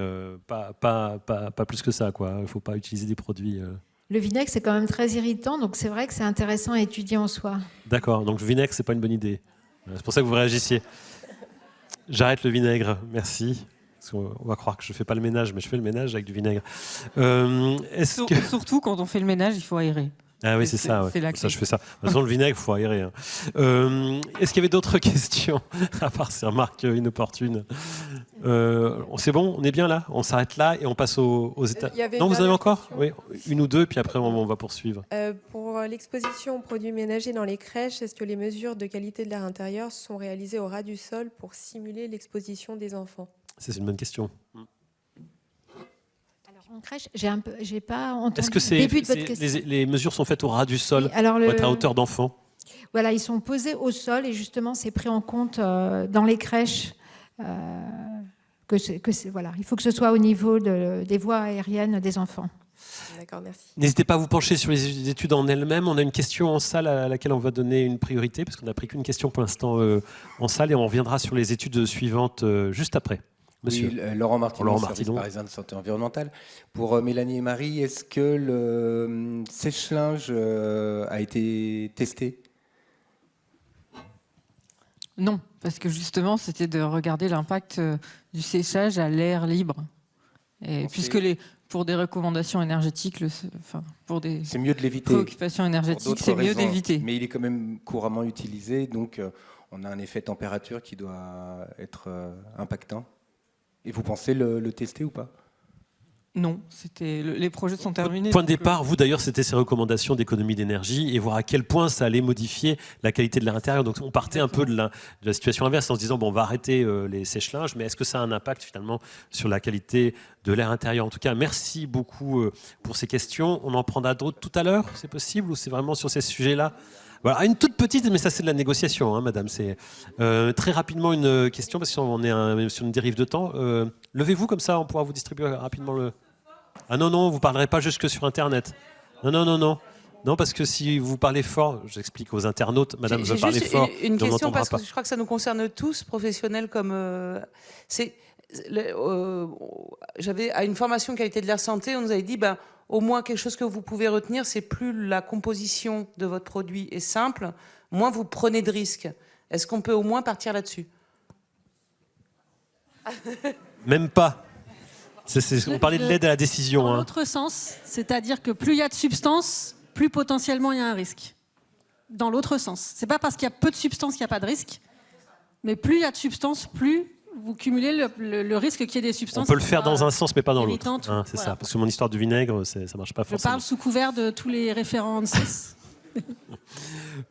pas plus que ça, quoi. Il ne faut pas utiliser des produits... Le vinaigre, c'est quand même très irritant, donc c'est vrai que c'est intéressant à étudier en soi. D'accord, donc le vinaigre, c'est pas une bonne idée. C'est pour ça que vous réagissiez. J'arrête le vinaigre, merci. Parce qu'on va croire que je ne fais pas le ménage, mais je fais le ménage avec du vinaigre. Surtout quand on fait le ménage, il faut aérer. Ah oui, c'est ça. Ouais. C'est la ça, je fais ça. De toute façon, le vinaigre, il faut aérer. Hein. Est-ce qu'il y avait d'autres questions, à part ces remarques inopportunes? C'est bon, on est bien là? On s'arrête là et on passe aux étapes. Non, vous en avez encore? Oui, une ou deux, puis après, on va poursuivre. Pour l'exposition aux produits ménagers dans les crèches, est-ce que les mesures de qualité de l'air intérieur sont réalisées au ras du sol pour simuler l'exposition des enfants? C'est une bonne question. En crèche, j'ai pas entendu. Est-ce que les mesures sont faites au ras du sol, pour être à hauteur d'enfant? Voilà, ils sont posés au sol et justement, c'est pris en compte dans les crèches. Voilà, il faut que ce soit au niveau des voies aériennes des enfants. D'accord, merci. N'hésitez pas à vous pencher sur les études en elles-mêmes. On a une question en salle à laquelle on va donner une priorité, parce qu'on n'a pris qu'une question pour l'instant en salle, et on reviendra sur les études suivantes juste après. Monsieur. Oui, Laurent Martineau, service parisien de santé environnementale. Pour Mélanie et Marie, est-ce que le sèche-linge a été testé? Non, parce que justement, c'était de regarder l'impact du séchage à l'air libre. Et puisque pour des recommandations énergétiques, pour des c'est mieux de l'éviter. Préoccupations énergétiques, c'est mieux d'éviter. Mais il est quand même couramment utilisé, donc on a un effet température qui doit être impactant. Et vous pensez le tester ou pas? Non, les projets sont terminés. Point de départ, vous d'ailleurs, c'était ces recommandations d'économie d'énergie et voir à quel point ça allait modifier la qualité de l'air intérieur. Donc on partait un peu de la situation inverse en se disant, bon, on va arrêter les sèche-linges, mais est-ce que ça a un impact finalement sur la qualité de l'air intérieur? En tout cas, merci beaucoup pour ces questions. On en prendra d'autres tout à l'heure, c'est possible, ou c'est vraiment sur ces sujets-là? Voilà, une toute petite, mais ça c'est de la négociation, hein, madame. C'est très rapidement une question, parce qu'on est sur une dérive de temps. Levez-vous, comme ça on pourra vous distribuer rapidement le... Ah non, non, vous ne parlerez pas juste que sur Internet. Non, non, non, non. Non, parce que si vous parlez fort, j'explique aux internautes, madame veut parler fort, une question, parce pas. que je crois que ça nous concerne tous, professionnels comme... j'avais à une formation qualité de l'air santé, on nous avait dit, au moins quelque chose que vous pouvez retenir, c'est plus la composition de votre produit est simple, moins vous prenez de risques. Est-ce qu'on peut au moins partir là-dessus? Même pas. On parlait de l'aide à la décision. Dans l'autre sens, c'est-à-dire que plus il y a de substances, plus potentiellement il y a un risque. Dans l'autre sens. C'est pas parce qu'il y a peu de substances qu'il n'y a pas de risque, mais plus il y a de substances, plus vous cumulez le risque qu'il y ait des substances. On peut le faire dans un sens, mais pas dans l'autre. Hein, c'est voilà. Ça. Parce que mon histoire du vinaigre, ça marche pas forcément. Je parle sous couvert de tous les référents ANSES.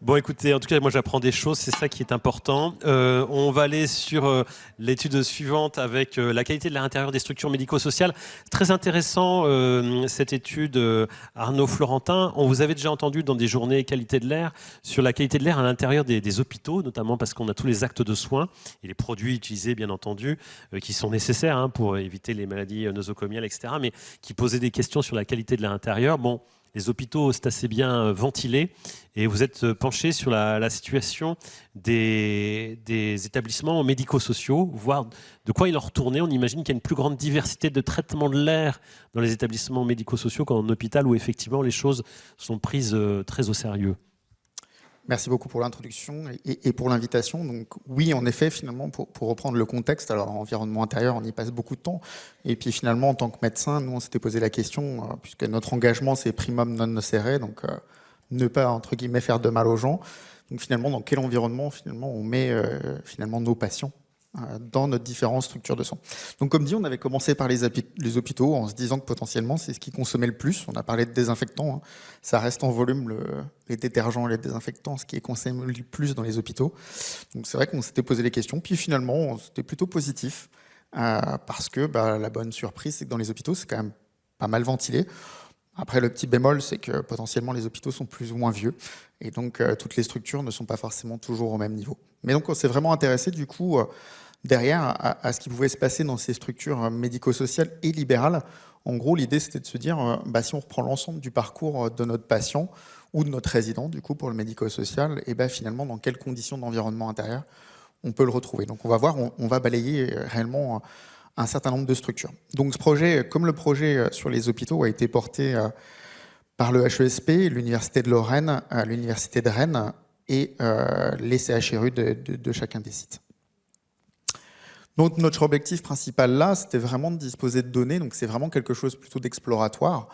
Bon, écoutez, en tout cas, moi j'apprends des choses, c'est ça qui est important. On va aller sur l'étude suivante avec la qualité de l'air intérieur des structures médico-sociales. Très intéressant cette étude, Arnaud Florentin. On vous avait déjà entendu dans des journées qualité de l'air sur la qualité de l'air à l'intérieur des hôpitaux, notamment parce qu'on a tous les actes de soins et les produits utilisés, bien entendu, qui sont nécessaires pour éviter les maladies nosocomiales, etc., mais qui posaient des questions sur la qualité de l'air intérieur. Bon, les hôpitaux, c'est assez bien ventilé. Et vous êtes penché sur la situation des établissements médico-sociaux, voir de quoi il en retournait. On imagine qu'il y a une plus grande diversité de traitement de l'air dans les établissements médico-sociaux qu'en hôpital, où effectivement les choses sont prises très au sérieux. Merci beaucoup pour l'introduction et pour l'invitation. Donc oui, en effet, finalement, pour reprendre le contexte, alors environnement intérieur, on y passe beaucoup de temps. Et puis finalement, en tant que médecin, nous, on s'était posé la question, puisque notre engagement, c'est primum non nocere, donc ne pas, entre guillemets, faire de mal aux gens. Donc finalement, dans quel environnement, finalement, on met finalement nos patients dans nos différentes structures de soins. Donc comme dit, on avait commencé par les hôpitaux en se disant que potentiellement c'est ce qui consommait le plus. On a parlé de désinfectants, ça reste en volume les détergents, les désinfectants, ce qui est consommé le plus dans les hôpitaux. Donc c'est vrai qu'on s'était posé les questions, puis finalement c'était plutôt positif parce que la bonne surprise c'est que dans les hôpitaux c'est quand même pas mal ventilé. Après, le petit bémol, c'est que potentiellement les hôpitaux sont plus ou moins vieux et donc toutes les structures ne sont pas forcément toujours au même niveau. Mais donc on s'est vraiment intéressé du coup derrière à ce qui pouvait se passer dans ces structures médico-sociales et libérales. En gros, l'idée c'était de se dire si on reprend l'ensemble du parcours de notre patient ou de notre résident, du coup pour le médico-social, et finalement dans quelles conditions d'environnement intérieur on peut le retrouver. Donc on va voir, on va balayer réellement un certain nombre de structures. Donc ce projet, comme le projet sur les hôpitaux, a été porté par le HESP, l'Université de Lorraine, l'Université de Rennes et les CHRU de chacun des sites. Donc notre objectif principal là, c'était vraiment de disposer de données, donc c'est vraiment quelque chose plutôt d'exploratoire,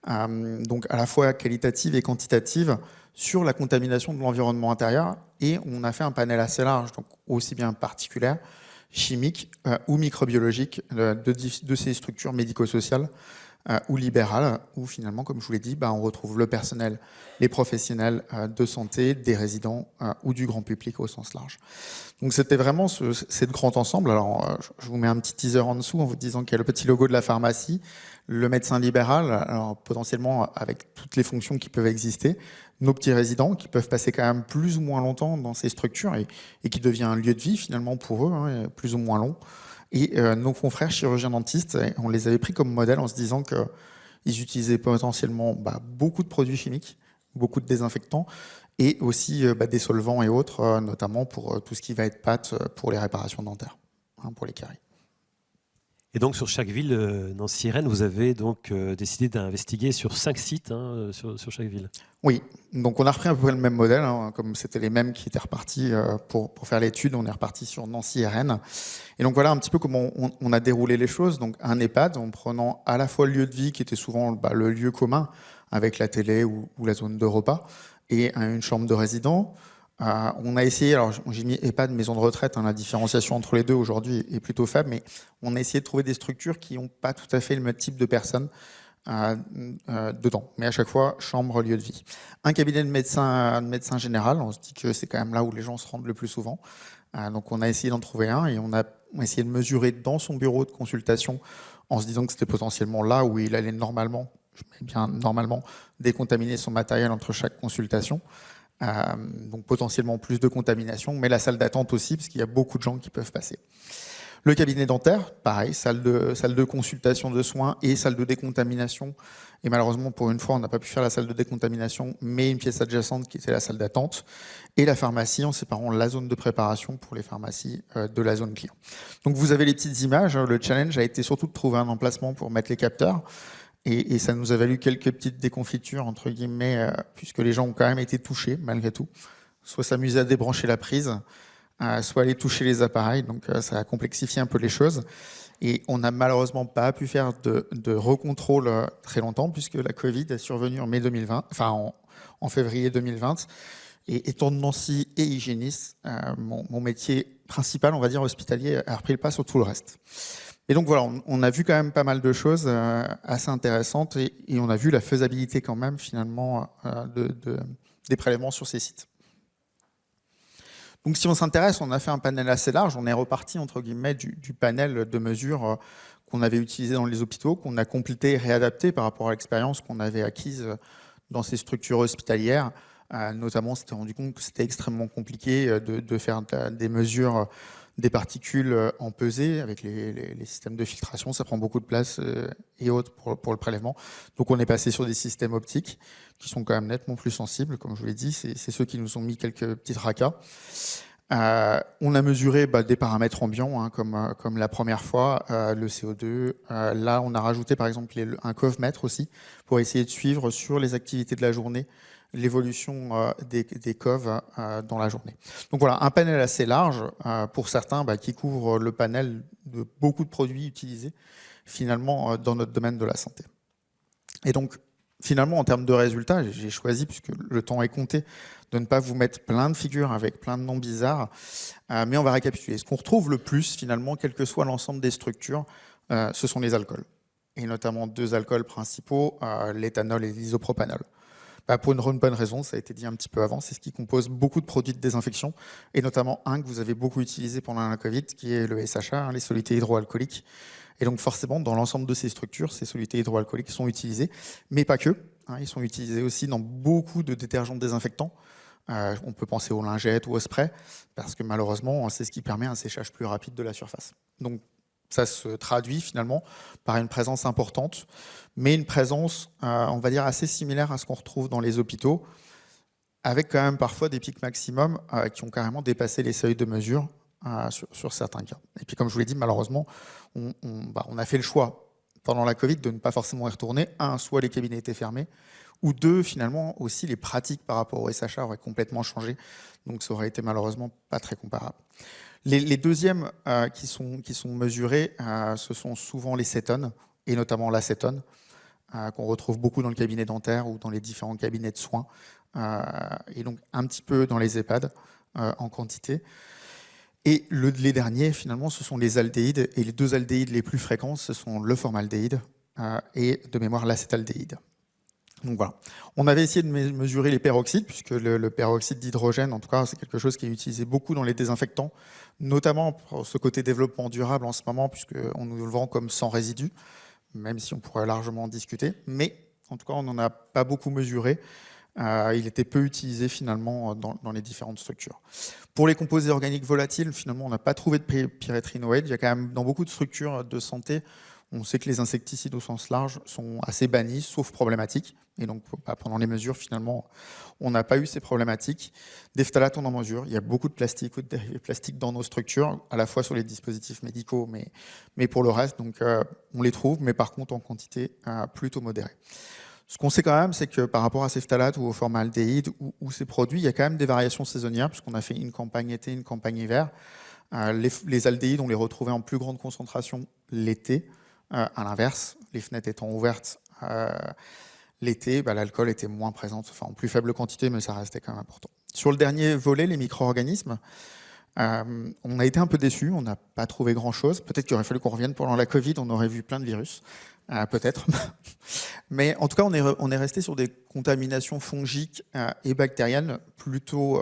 donc à la fois qualitative et quantitative, sur la contamination de l'environnement intérieur, et on a fait un panel assez large, donc aussi bien particulaire, chimique ou microbiologique de ces structures médico-sociales ou libérales, où finalement, comme je vous l'ai dit, on retrouve le personnel, les professionnels de santé, des résidents ou du grand public au sens large. Donc c'était vraiment ce grand ensemble. Alors je vous mets un petit teaser en dessous en vous disant qu'il y a le petit logo de la pharmacie, le médecin libéral, alors potentiellement avec toutes les fonctions qui peuvent exister, nos petits résidents qui peuvent passer quand même plus ou moins longtemps dans ces structures et qui devient un lieu de vie finalement pour eux, plus ou moins long. Et nos confrères chirurgiens dentistes, on les avait pris comme modèle en se disant qu'ils utilisaient potentiellement beaucoup de produits chimiques, beaucoup de désinfectants et aussi des solvants et autres, notamment pour tout ce qui va être pâte pour les réparations dentaires, pour les caries. Et donc sur chaque ville, Nancy-Rennes, vous avez donc décidé d'investiguer sur 5 sites sur chaque ville. Oui, donc on a repris un peu le même modèle, hein, comme c'était les mêmes qui étaient repartis pour faire l'étude, on est reparti sur Nancy et Rennes. Et donc voilà un petit peu comment on a déroulé les choses. Donc un EHPAD, en prenant à la fois le lieu de vie qui était souvent le lieu commun avec la télé ou la zone de repas, et une chambre de résident. On a essayé, alors j'ai mis EHPAD, maison de retraite, hein, la différenciation entre les deux aujourd'hui est plutôt faible, mais on a essayé de trouver des structures qui n'ont pas tout à fait le même type de personnes dedans. Mais à chaque fois, chambre, lieu de vie. Un cabinet de médecin général, on se dit que c'est quand même là où les gens se rendent le plus souvent. Donc on a essayé d'en trouver un et on a essayé de mesurer dans son bureau de consultation en se disant que c'était potentiellement là où il allait normalement décontaminer son matériel entre chaque consultation. Donc potentiellement plus de contamination, mais la salle d'attente aussi, parce qu'il y a beaucoup de gens qui peuvent passer. Le cabinet dentaire, pareil, salle de consultation de soins et salle de décontamination. Et malheureusement, pour une fois, on n'a pas pu faire la salle de décontamination, mais une pièce adjacente qui était la salle d'attente. Et la pharmacie, en séparant la zone de préparation pour les pharmacies de la zone client. Donc vous avez les petites images. Le challenge a été surtout de trouver un emplacement pour mettre les capteurs. Et ça nous a valu quelques petites déconfitures, entre guillemets, puisque les gens ont quand même été touchés, malgré tout. Soit s'amuser à débrancher la prise, soit aller toucher les appareils. Donc ça a complexifié un peu les choses. Et on n'a malheureusement pas pu faire de recontrôle très longtemps, puisque la Covid est survenue en mai 2020, enfin en février 2020. Et étant de Nancy et hygiéniste, mon métier principal, on va dire hospitalier, a repris le pas sur tout le reste. Et donc voilà, on a vu quand même pas mal de choses assez intéressantes et on a vu la faisabilité quand même finalement des prélèvements sur ces sites. Donc si on s'intéresse, on a fait un panel assez large, on est reparti entre guillemets du panel de mesures qu'on avait utilisé dans les hôpitaux, qu'on a complété et réadapté par rapport à l'expérience qu'on avait acquise dans ces structures hospitalières. Notamment, on s'était rendu compte que c'était extrêmement compliqué de faire des mesures des particules en pesée avec les systèmes de filtration, ça prend beaucoup de place et autres pour le prélèvement. Donc on est passé sur des systèmes optiques qui sont quand même nettement plus sensibles, comme je vous l'ai dit, c'est ceux qui nous ont mis quelques petits tracas. On a mesuré des paramètres ambiants, hein, comme la première fois, le CO2. Là, on a rajouté par exemple un covemètre aussi pour essayer de suivre sur les activités de la journée l'évolution des coves dans la journée. Donc voilà, un panel assez large pour certains qui couvre le panel de beaucoup de produits utilisés finalement dans notre domaine de la santé. Et donc finalement en termes de résultats, j'ai choisi, puisque le temps est compté, de ne pas vous mettre plein de figures avec plein de noms bizarres, mais on va récapituler. Ce qu'on retrouve le plus finalement, quel que soit l'ensemble des structures, ce sont les alcools. Et notamment 2 alcools principaux, l'éthanol et l'isopropanol. Pour une bonne raison, ça a été dit un petit peu avant, c'est ce qui compose beaucoup de produits de désinfection, et notamment un que vous avez beaucoup utilisé pendant la Covid, qui est le SHA, les solutés hydroalcooliques. Et donc forcément, dans l'ensemble de ces structures, ces solutés hydroalcooliques sont utilisés, mais pas que. Ils sont utilisés aussi dans beaucoup de détergents désinfectants. On peut penser aux lingettes ou aux sprays, parce que malheureusement, c'est ce qui permet un séchage plus rapide de la surface. Donc ça se traduit finalement par une présence importante, mais une présence, on va dire, assez similaire à ce qu'on retrouve dans les hôpitaux, avec quand même parfois des pics maximums qui ont carrément dépassé les seuils de mesure sur certains cas. Et puis comme je vous l'ai dit, malheureusement, on a fait le choix pendant la Covid de ne pas forcément y retourner. Soit les cabinets étaient fermés, ou 2, finalement, aussi les pratiques par rapport au SHA auraient complètement changé, donc ça aurait été malheureusement pas très comparable. Les deuxièmes qui sont mesurés, ce sont souvent les cétones, et notamment l'acétone, qu'on retrouve beaucoup dans le cabinet dentaire ou dans les différents cabinets de soins, et donc un petit peu dans les EHPAD en quantité. Et les derniers, finalement, ce sont les aldéhydes, et les 2 aldéhydes les plus fréquents, ce sont le formaldéhyde et, de mémoire, l'acétaldéhyde. Donc voilà. On avait essayé de mesurer les peroxydes, puisque le peroxyde d'hydrogène, en tout cas, c'est quelque chose qui est utilisé beaucoup dans les désinfectants, notamment pour ce côté développement durable en ce moment, puisqu'on nous le vend comme sans résidus, même si on pourrait largement en discuter. Mais en tout cas, on n'en a pas beaucoup mesuré. Il était peu utilisé finalement dans les différentes structures. Pour les composés organiques volatiles, finalement, on n'a pas trouvé de pyréthrinoïdes. Il y a quand même, dans beaucoup de structures de santé, On sait que les insecticides au sens large sont assez bannis, sauf problématiques. Et donc, pendant les mesures, finalement, on n'a pas eu ces problématiques. Des phtalates, on en mesure. Il y a beaucoup de plastique ou de dérivés plastiques dans nos structures, à la fois sur les dispositifs médicaux, mais pour le reste. Donc, on les trouve, mais par contre, en quantité plutôt modérée. Ce qu'on sait quand même, c'est que par rapport à ces phtalates ou aux formaldéhydes ou ces produits, il y a quand même des variations saisonnières, puisqu'on a fait une campagne été, une campagne hiver. Les aldéhydes, on les retrouvait en plus grande concentration l'été. À l'inverse, les fenêtres étant ouvertes l'été, l'alcool était moins présent, enfin en plus faible quantité, mais ça restait quand même important. Sur le dernier volet, les micro-organismes, on a été un peu déçus, on n'a pas trouvé grand-chose. Peut-être qu'il aurait fallu qu'on revienne pendant la Covid, on aurait vu plein de virus, peut-être. Mais en tout cas, on est resté sur des contaminations fongiques et bactériennes plutôt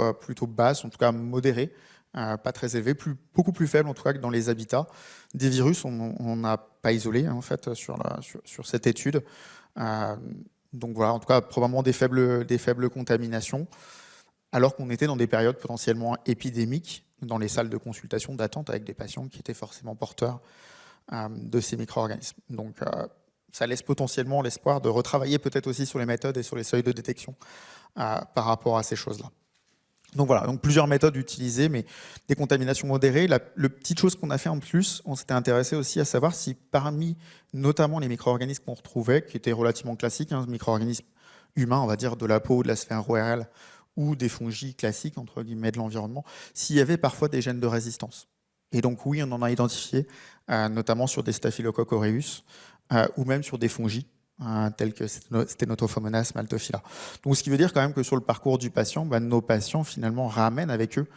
basses, en tout cas modérées, pas très élevées, beaucoup plus faibles en tout cas que dans les habitats. Des virus, on n'a pas isolé en fait sur cette étude. Donc voilà, en tout cas, probablement des faibles contaminations, alors qu'on était dans des périodes potentiellement épidémiques dans les salles de consultation d'attente avec des patients qui étaient forcément porteurs de ces micro-organismes. Donc ça laisse potentiellement l'espoir de retravailler peut-être aussi sur les méthodes et sur les seuils de détection par rapport à ces choses-là. Donc voilà, donc plusieurs méthodes utilisées, mais des contaminations modérées. La petite chose qu'on a fait en plus, on s'était intéressé aussi à savoir si parmi notamment les micro-organismes qu'on retrouvait, qui étaient relativement classiques, micro-organismes humains, on va dire de la peau, de la sphère ORL, ou des fongies classiques, entre guillemets, de l'environnement, s'il y avait parfois des gènes de résistance. Et donc oui, on en a identifié, notamment sur des Staphylococcus aureus, ou même sur des fongies, tels que Stenotrophomonas maltophilia. Donc, ce qui veut dire quand même que sur le parcours du patient, nos patients finalement ramènent avec eux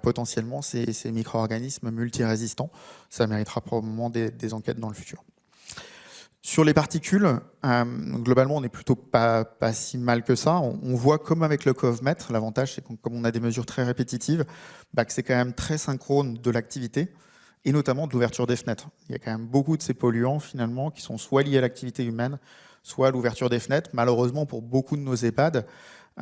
potentiellement ces micro-organismes multirésistants. Ça méritera probablement des enquêtes dans le futur. Sur les particules, globalement, on n'est plutôt pas si mal que ça. On voit comme avec le COVMET, l'avantage c'est que comme on a des mesures très répétitives, que c'est quand même très synchrone de l'activité, et notamment de l'ouverture des fenêtres. Il y a quand même beaucoup de ces polluants, finalement, qui sont soit liés à l'activité humaine, soit à l'ouverture des fenêtres. Malheureusement, pour beaucoup de nos EHPAD,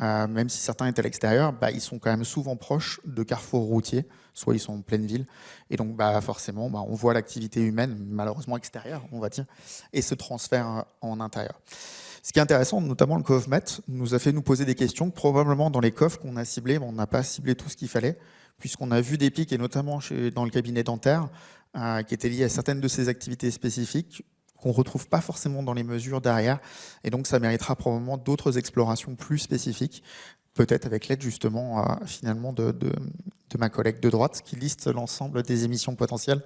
même si certains étaient à l'extérieur, ils sont quand même souvent proches de carrefours routiers, soit ils sont en pleine ville. Et donc, forcément, on voit l'activité humaine, malheureusement extérieure, on va dire, et ce transfert en intérieur. Ce qui est intéressant, notamment le COVMET, nous a fait nous poser des questions. Probablement, dans les COV qu'on a ciblés, on n'a pas ciblé tout ce qu'il fallait, puisqu'on a vu des pics, et notamment dans le cabinet dentaire, qui étaient liés à certaines de ces activités spécifiques, qu'on ne retrouve pas forcément dans les mesures derrière. Et donc, ça méritera probablement d'autres explorations plus spécifiques, peut-être avec l'aide justement, finalement, de ma collègue de droite, qui liste l'ensemble des émissions potentielles.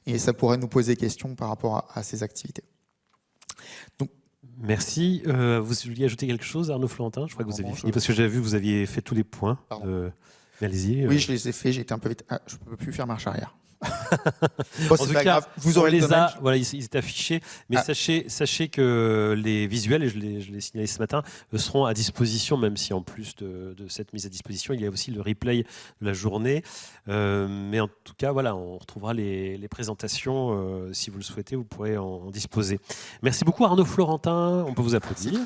Et ça pourrait nous poser question par rapport à ces activités. Donc, merci. Vous vouliez ajouter quelque chose, Arnaud Florentin? Je crois que vous aviez fini, parce que j'avais vu que vous aviez fait tous les points. Allez-y. Oui, je les ai faits, j'ai été un peu vite. Je ne peux plus faire marche arrière. En tout cas, vous aurez les a, voilà, ils étaient affichés, mais sachez que les visuels, et je l'ai signalé ce matin, seront à disposition, même si en plus de cette mise à disposition, il y a aussi le replay de la journée. Mais en tout cas, voilà, on retrouvera les présentations. Si vous le souhaitez, vous pourrez en disposer. Merci beaucoup Arnaud Florentin, on peut vous applaudir.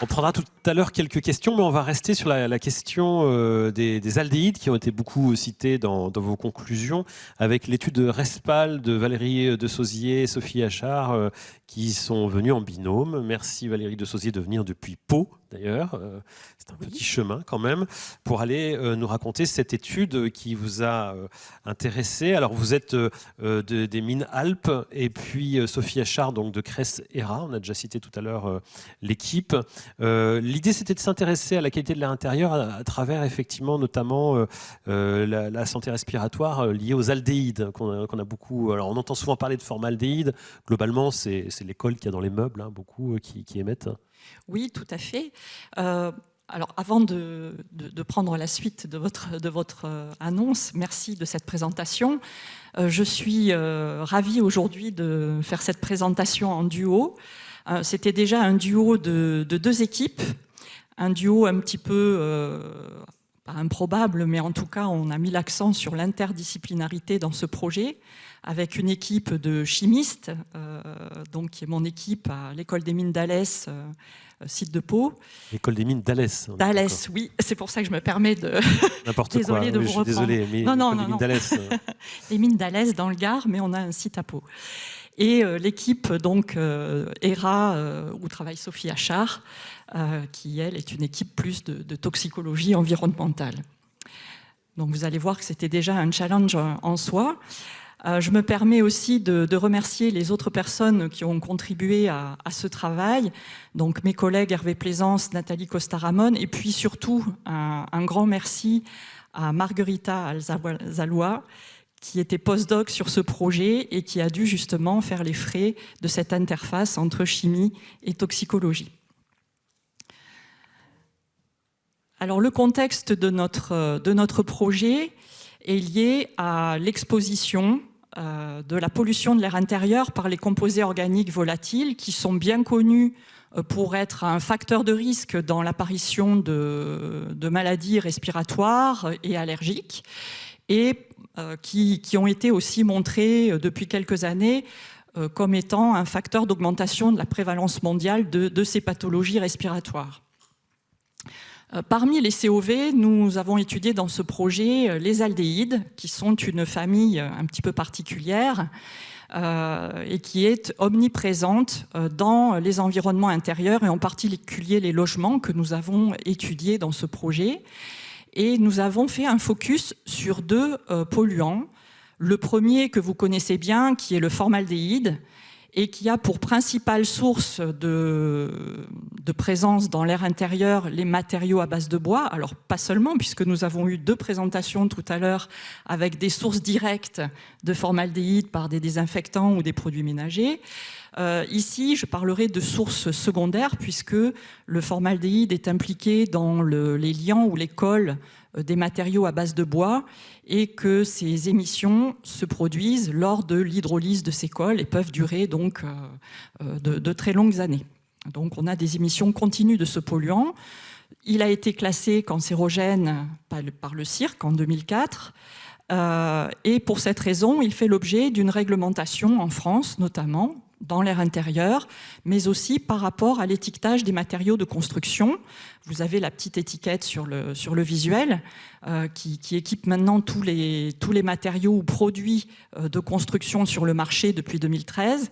On prendra tout à l'heure quelques questions, mais on va rester sur la question des aldéhydes qui ont été beaucoup cités dans vos conclusions, avec l'étude de Respal, de Valérie de Sauzier, Sophie Achard, qui sont venus en binôme. Merci Valérie de Sauzier de venir depuis Pau, d'ailleurs. C'est un petit chemin quand même, pour aller nous raconter cette étude qui vous a intéressé. Alors vous êtes des mines Alpes, et puis Sophie Achard, donc de Cress-Hera. On a déjà cité tout à l'heure l'équipe. L'idée, c'était de s'intéresser à la qualité de l'air intérieur à travers, effectivement, notamment la santé respiratoire liée aux aldéhydes, qu'on a beaucoup. Alors, on entend souvent parler de formaldéhyde. Globalement, c'est l'école qu'il y a dans les meubles, beaucoup qui émettent. Oui, tout à fait. Alors, avant de prendre la suite de votre annonce, merci de cette présentation. Je suis ravie aujourd'hui de faire cette présentation en duo. C'était déjà un duo de deux équipes, un duo un petit peu pas improbable, mais en tout cas, on a mis l'accent sur l'interdisciplinarité dans ce projet, avec une équipe de chimistes, donc qui est mon équipe à l'École des mines d'Alès, site de Pau. L'École des mines d'Alès. D'Alès, oui, c'est pour ça que je me permets de... N'importe quoi, de vous reprendre. Désolé, mais non, les mines d'Alès. Les mines d'Alès dans le Gard, mais on a un site à Pau. Et l'équipe, donc, ERA, où travaille Sophie Achard, qui, elle, est une équipe plus de toxicologie environnementale. Donc, vous allez voir que c'était déjà un challenge en soi. Je me permets aussi de remercier les autres personnes qui ont contribué à ce travail, donc mes collègues Hervé Plaisance, Nathalie Costa-Ramon, et puis surtout un grand merci à Margherita Alzalois, qui était postdoc sur ce projet et qui a dû justement faire les frais de cette interface entre chimie et toxicologie. Alors le contexte de notre projet est lié à l'exposition de la pollution de l'air intérieur par les composés organiques volatiles qui sont bien connus pour être un facteur de risque dans l'apparition de maladies respiratoires et allergiques et qui ont été aussi montrés depuis quelques années comme étant un facteur d'augmentation de la prévalence mondiale de ces pathologies respiratoires. Parmi les COV, nous avons étudié dans ce projet les aldéhydes, qui sont une famille un petit peu particulière et qui est omniprésente dans les environnements intérieurs et en particulier les logements que nous avons étudiés dans ce projet. Et nous avons fait un focus sur deux polluants. Le premier que vous connaissez bien, qui est le formaldéhyde, et qui a pour principale source de présence dans l'air intérieur les matériaux à base de bois. Alors pas seulement, puisque nous avons eu 2 présentations tout à l'heure avec des sources directes de formaldéhyde par des désinfectants ou des produits ménagers. Ici, je parlerai de sources secondaires, puisque le formaldéhyde est impliqué dans les liants ou les colles des matériaux à base de bois et que ces émissions se produisent lors de l'hydrolyse de ces colles et peuvent durer donc de très longues années. Donc on a des émissions continues de ce polluant. Il a été classé cancérogène par le CIRC en 2004 et pour cette raison, il fait l'objet d'une réglementation en France notamment, dans l'air intérieur, mais aussi par rapport à l'étiquetage des matériaux de construction. Vous avez la petite étiquette sur le visuel qui équipe maintenant tous les matériaux ou produits de construction sur le marché depuis 2013.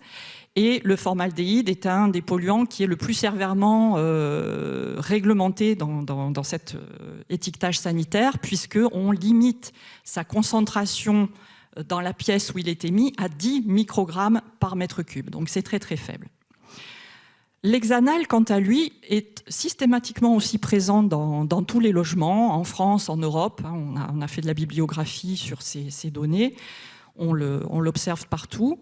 Et le formaldéhyde est un des polluants qui est le plus sévèrement réglementé dans cet étiquetage sanitaire, puisqu'on limite sa concentration dans la pièce où il est émis à 10 microgrammes par mètre cube. Donc c'est très très faible. L'hexanal, quant à lui, est systématiquement aussi présent dans tous les logements, en France, en Europe. On a fait de la bibliographie sur ces données. On l'observe partout.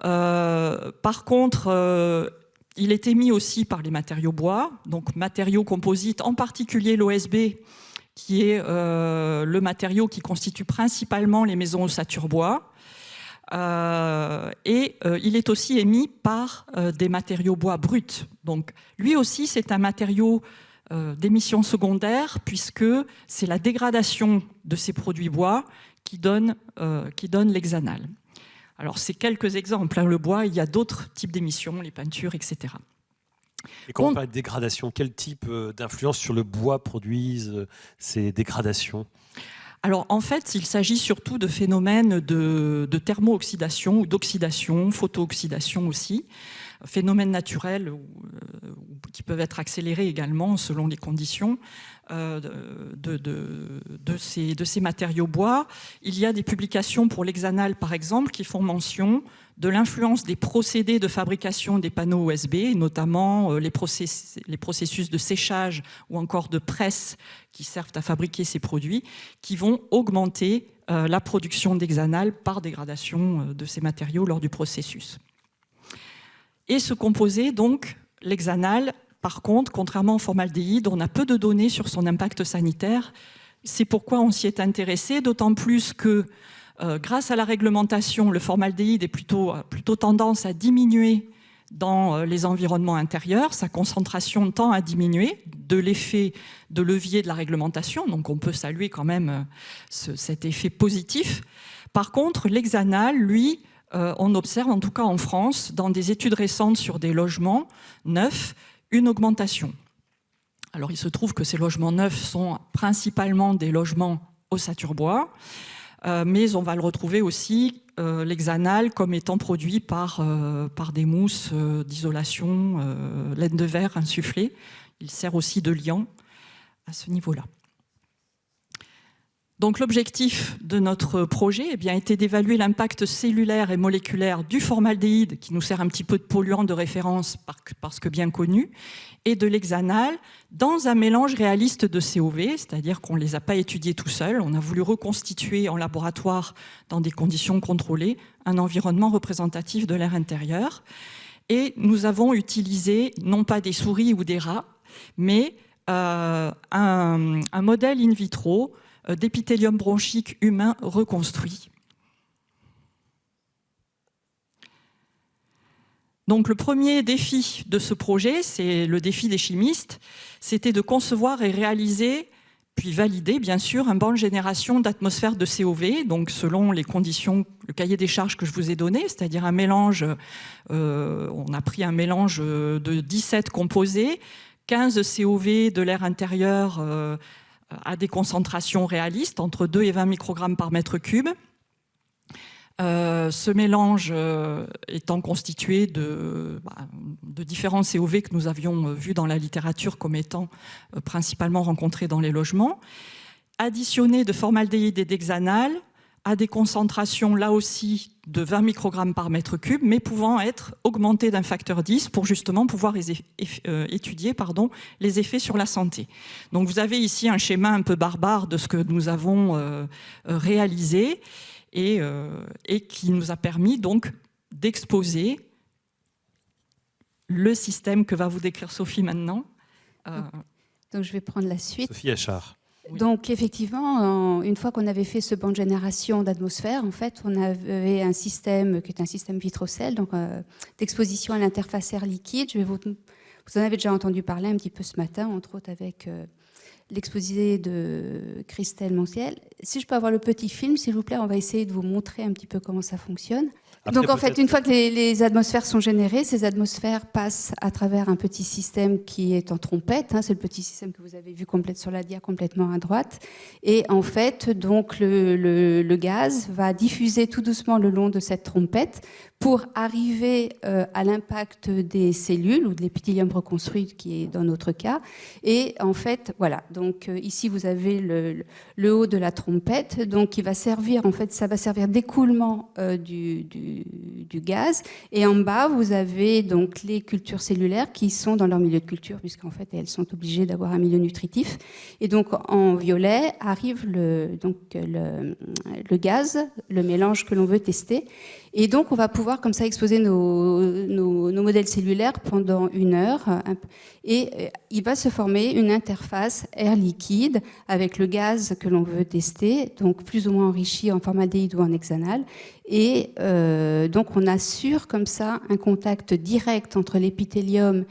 Par contre, il est émis aussi par les matériaux bois, donc matériaux composites, en particulier l'OSB, qui est le matériau qui constitue principalement les maisons ossature bois. Il est aussi émis par des matériaux bois bruts. Donc, lui aussi, c'est un matériau d'émission secondaire, puisque c'est la dégradation de ces produits bois qui donne l'hexanal. Alors, c'est quelques exemples. Le bois, il y a d'autres types d'émissions, les peintures, etc. Et quand on parle de dégradation, quel type d'influence sur le bois produisent ces dégradations ? Alors en fait, il s'agit surtout de phénomènes de thermo-oxydation ou d'oxydation, photo-oxydation aussi, phénomènes naturels qui peuvent être accélérés également selon les conditions de ces matériaux bois. Il y a des publications pour l'hexanal par exemple qui font mention de l'influence des procédés de fabrication des panneaux OSB, notamment les processus de séchage ou encore de presse qui servent à fabriquer ces produits, qui vont augmenter la production d'hexanal par dégradation de ces matériaux lors du processus. Et ce composé, donc, l'hexanal, par contre, contrairement au formaldéhyde, on a peu de données sur son impact sanitaire. C'est pourquoi on s'y est intéressé, d'autant plus que grâce à la réglementation, le formaldéhyde est plutôt tendance à diminuer dans les environnements intérieurs, sa concentration tend à diminuer de l'effet de levier de la réglementation, donc on peut saluer quand même cet effet positif. Par contre, l'hexanal, lui, on observe, en tout cas en France, dans des études récentes sur des logements neufs, une augmentation. Alors il se trouve que ces logements neufs sont principalement des logements ossature-bois, mais on va le retrouver aussi, l'hexanal, comme étant produit par des mousses d'isolation, laine de verre insufflée. Il sert aussi de liant à ce niveau-là. Donc l'objectif de notre projet eh bien, était d'évaluer l'impact cellulaire et moléculaire du formaldéhyde, qui nous sert un petit peu de polluant de référence parce que bien connu, et de l'hexanal dans un mélange réaliste de COV, c'est-à-dire qu'on ne les a pas étudiés tout seuls, on a voulu reconstituer en laboratoire, dans des conditions contrôlées, un environnement représentatif de l'air intérieur. Et nous avons utilisé, non pas des souris ou des rats, mais un modèle in vitro d'épithélium bronchique humain reconstruit. Donc le premier défi de ce projet, c'est le défi des chimistes, c'était de concevoir et réaliser, puis valider bien sûr, un banc de génération d'atmosphère de COV, donc selon les conditions, le cahier des charges que je vous ai donné, c'est-à-dire un mélange, on a pris un mélange de 17 composés, 15 COV de l'air intérieur à des concentrations réalistes, entre 2 et 20 microgrammes par mètre cube. Ce mélange étant constitué de différents COV que nous avions vus dans la littérature comme étant principalement rencontrés dans les logements, additionné de formaldéhyde et d'hexanal à des concentrations là aussi de 20 microgrammes par mètre cube, mais pouvant être augmentées d'un facteur 10 pour justement pouvoir étudier les effets sur la santé. Donc vous avez ici un schéma un peu barbare de ce que nous avons réalisé, et qui nous a permis donc d'exposer le système que va vous décrire Sophie maintenant. Donc je vais prendre la suite. Sophie Achard. Oui. Donc effectivement, une fois qu'on avait fait ce banc de génération d'atmosphère, en fait, on avait un système qui est un système Vitrocell, donc d'exposition à l'interface air liquide. Vous en avez déjà entendu parler un petit peu ce matin, entre autres avec l'exposé de Christelle Monciel. Si je peux avoir le petit film, s'il vous plaît, on va essayer de vous montrer un petit peu comment ça fonctionne. Après, donc en fait, une fois que les atmosphères sont générées, ces atmosphères passent à travers un petit système qui est en trompette. C'est le petit système que vous avez vu sur la dia complètement à droite. Et en fait, donc le gaz va diffuser tout doucement le long de cette trompette pour arriver à l'impact des cellules ou de l'épithélium reconstruit qui est dans notre cas. Et en fait, voilà. Donc ici, vous avez le haut de la trompette, donc qui va servir, en fait, ça va servir d'écoulement du gaz. Et en bas, vous avez donc les cultures cellulaires qui sont dans leur milieu de culture, puisqu'en fait, elles sont obligées d'avoir un milieu nutritif. Et donc, en violet arrive le gaz, le mélange que l'on veut tester. Et donc, on va pouvoir comme ça exposer nos modèles cellulaires pendant 1 heure. Et il va se former une interface air liquide avec le gaz que l'on veut tester, donc plus ou moins enrichi en formaldéhyde ou en hexanal. Et donc, on assure comme ça un contact direct entre l'épithélium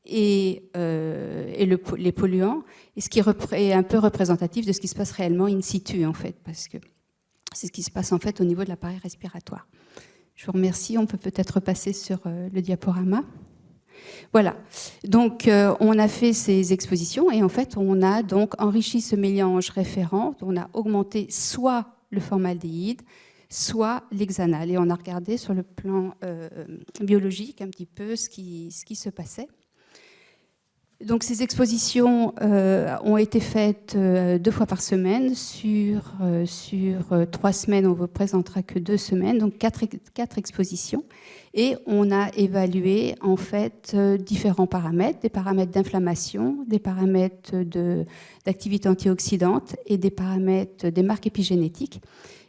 et les polluants, et ce qui est un peu représentatif de ce qui se passe réellement in situ, en fait, parce que c'est ce qui se passe en fait au niveau de l'appareil respiratoire. Je vous remercie. On peut peut-être passer sur le diaporama. Voilà. Donc, on a fait ces expositions et en fait, on a donc enrichi ce mélange référent. On a augmenté soit le formaldéhyde, soit l'hexanal. Et on a regardé sur le plan biologique un petit peu ce qui se passait. Donc, ces expositions ont été faites 2 fois par semaine. Sur 3 semaines, on ne vous présentera que 2 semaines, donc 4 expositions. Et on a évalué en fait différents paramètres, des paramètres d'inflammation, des paramètres d'activité antioxydante et des paramètres des marques épigénétiques.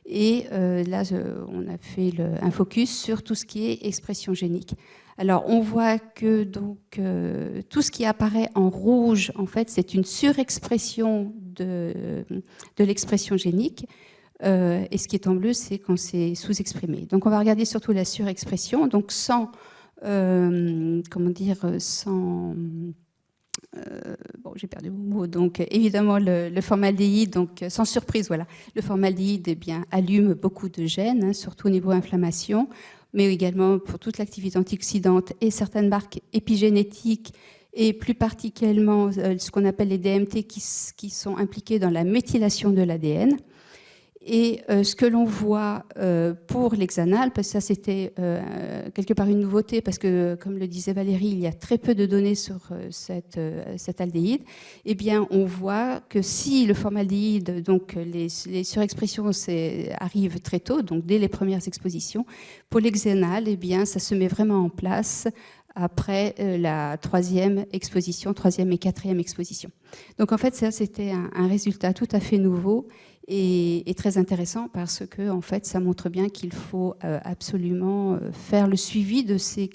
Et là, on a fait un focus sur tout ce qui est expression génique. Alors, on voit que donc, tout ce qui apparaît en rouge, en fait, c'est une surexpression de l'expression génique. Et ce qui est en bleu, c'est quand c'est sous-exprimé. Donc, on va regarder surtout la surexpression, donc sans comment dire, sans... bon, j'ai perdu mon mot. Donc, évidemment, le formaldéhyde, donc, sans surprise, voilà. Le formaldéhyde, eh bien, allume beaucoup de gènes, hein, surtout au niveau inflammation, mais également pour toute l'activité antioxydante et certaines marques épigénétiques, et plus particulièrement ce qu'on appelle les DMT qui sont impliqués dans la méthylation de l'ADN. Et ce que l'on voit pour l'hexanal, parce que ça c'était quelque part une nouveauté, parce que comme le disait Valérie, il y a très peu de données sur cet aldéhyde, eh bien on voit que si le formaldéhyde, donc les surexpressions arrivent très tôt, donc dès les premières expositions, pour l'hexanal, eh bien ça se met vraiment en place après la troisième et quatrième exposition. Donc en fait ça c'était un résultat tout à fait nouveau et très intéressant parce que en fait ça montre bien qu'il faut absolument faire le suivi de ces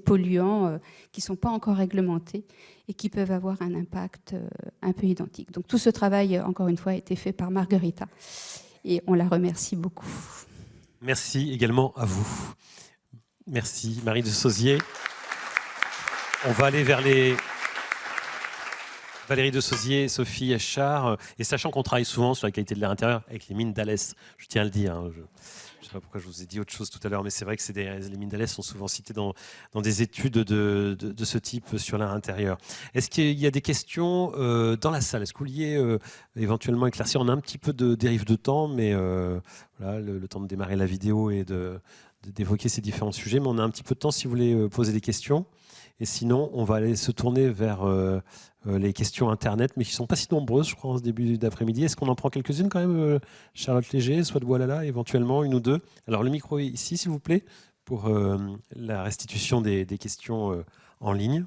polluants qui sont pas encore réglementés et qui peuvent avoir un impact un peu identique. Donc tout ce travail encore une fois a été fait par Margherita et on la remercie beaucoup. Merci également à vous. Merci Marie de Sauzier. On va aller vers les... Valérie de Sauzier, Sophie Eschard, et sachant qu'on travaille souvent sur la qualité de l'air intérieur avec les mines d'Alès, je tiens à le dire, hein, je ne sais pas pourquoi je vous ai dit autre chose tout à l'heure, mais c'est vrai que les mines d'Alès sont souvent citées dans des études de ce type sur l'air intérieur. Est-ce qu'il y a des questions dans la salle? Est-ce que vous vouliez éventuellement éclaircir? On a un petit peu de dérive de temps, mais voilà, le temps de démarrer la vidéo et d'évoquer ces différents sujets, mais on a un petit peu de temps si vous voulez poser des questions. Et sinon, on va aller se tourner vers les questions Internet, mais qui ne sont pas si nombreuses, je crois, en ce début d'après-midi. Est-ce qu'on en prend quelques-unes quand même, Charlotte Léger, soit de Boalala, éventuellement, une ou deux? Alors, le micro est ici, s'il vous plaît, pour la restitution des questions en ligne.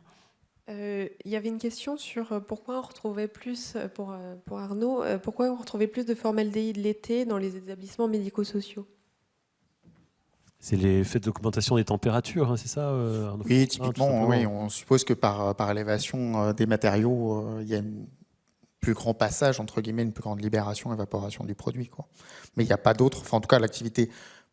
Il y avait une question sur pourquoi on retrouvait plus, pour Arnaud, pourquoi on retrouvait plus de formaldéhyde l'été dans les établissements médico-sociaux? C'est l'effet d'augmentation des températures, hein, c'est ça, Arnaud? Oui, typiquement, oui, on suppose que par élévation des matériaux, il y a un plus grand passage, entre guillemets, une plus grande libération, évaporation du produit, quoi. Mais il n'y a pas d'autre, enfin en tout cas l'activité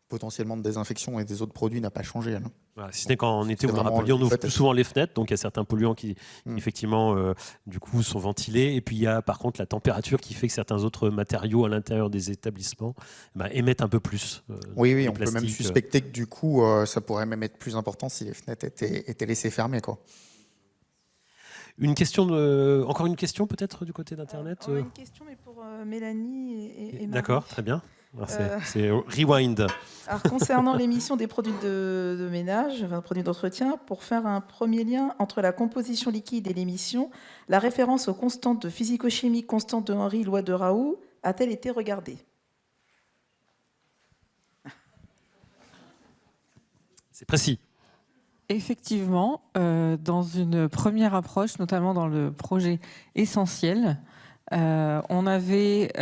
potentiellement de désinfection et des autres produits n'a pas changé. Hein. Voilà, si ce n'est qu'en été, vous le rappeliez, on ouvre plus souvent les fenêtres, donc il y a certains polluants qui effectivement, du coup, sont ventilés. Et puis il y a par contre la température qui fait que certains autres matériaux à l'intérieur des établissements émettent un peu plus. Oui, on peut même suspecter que du coup, ça pourrait même être plus important si les fenêtres étaient laissées fermées, quoi. Encore une question peut-être du côté d'Internet On a une question, mais pour Mélanie et Marie. D'accord, très bien. C'est Rewind. Alors, concernant l'émission des produits de ménage, produits d'entretien, pour faire un premier lien entre la composition liquide et l'émission, la référence aux constantes de physico-chimie, constante de Henry, loi de Raoult, a-t-elle été regardée? C'est précis. Effectivement, dans une première approche, notamment dans le projet Essentiel, on avait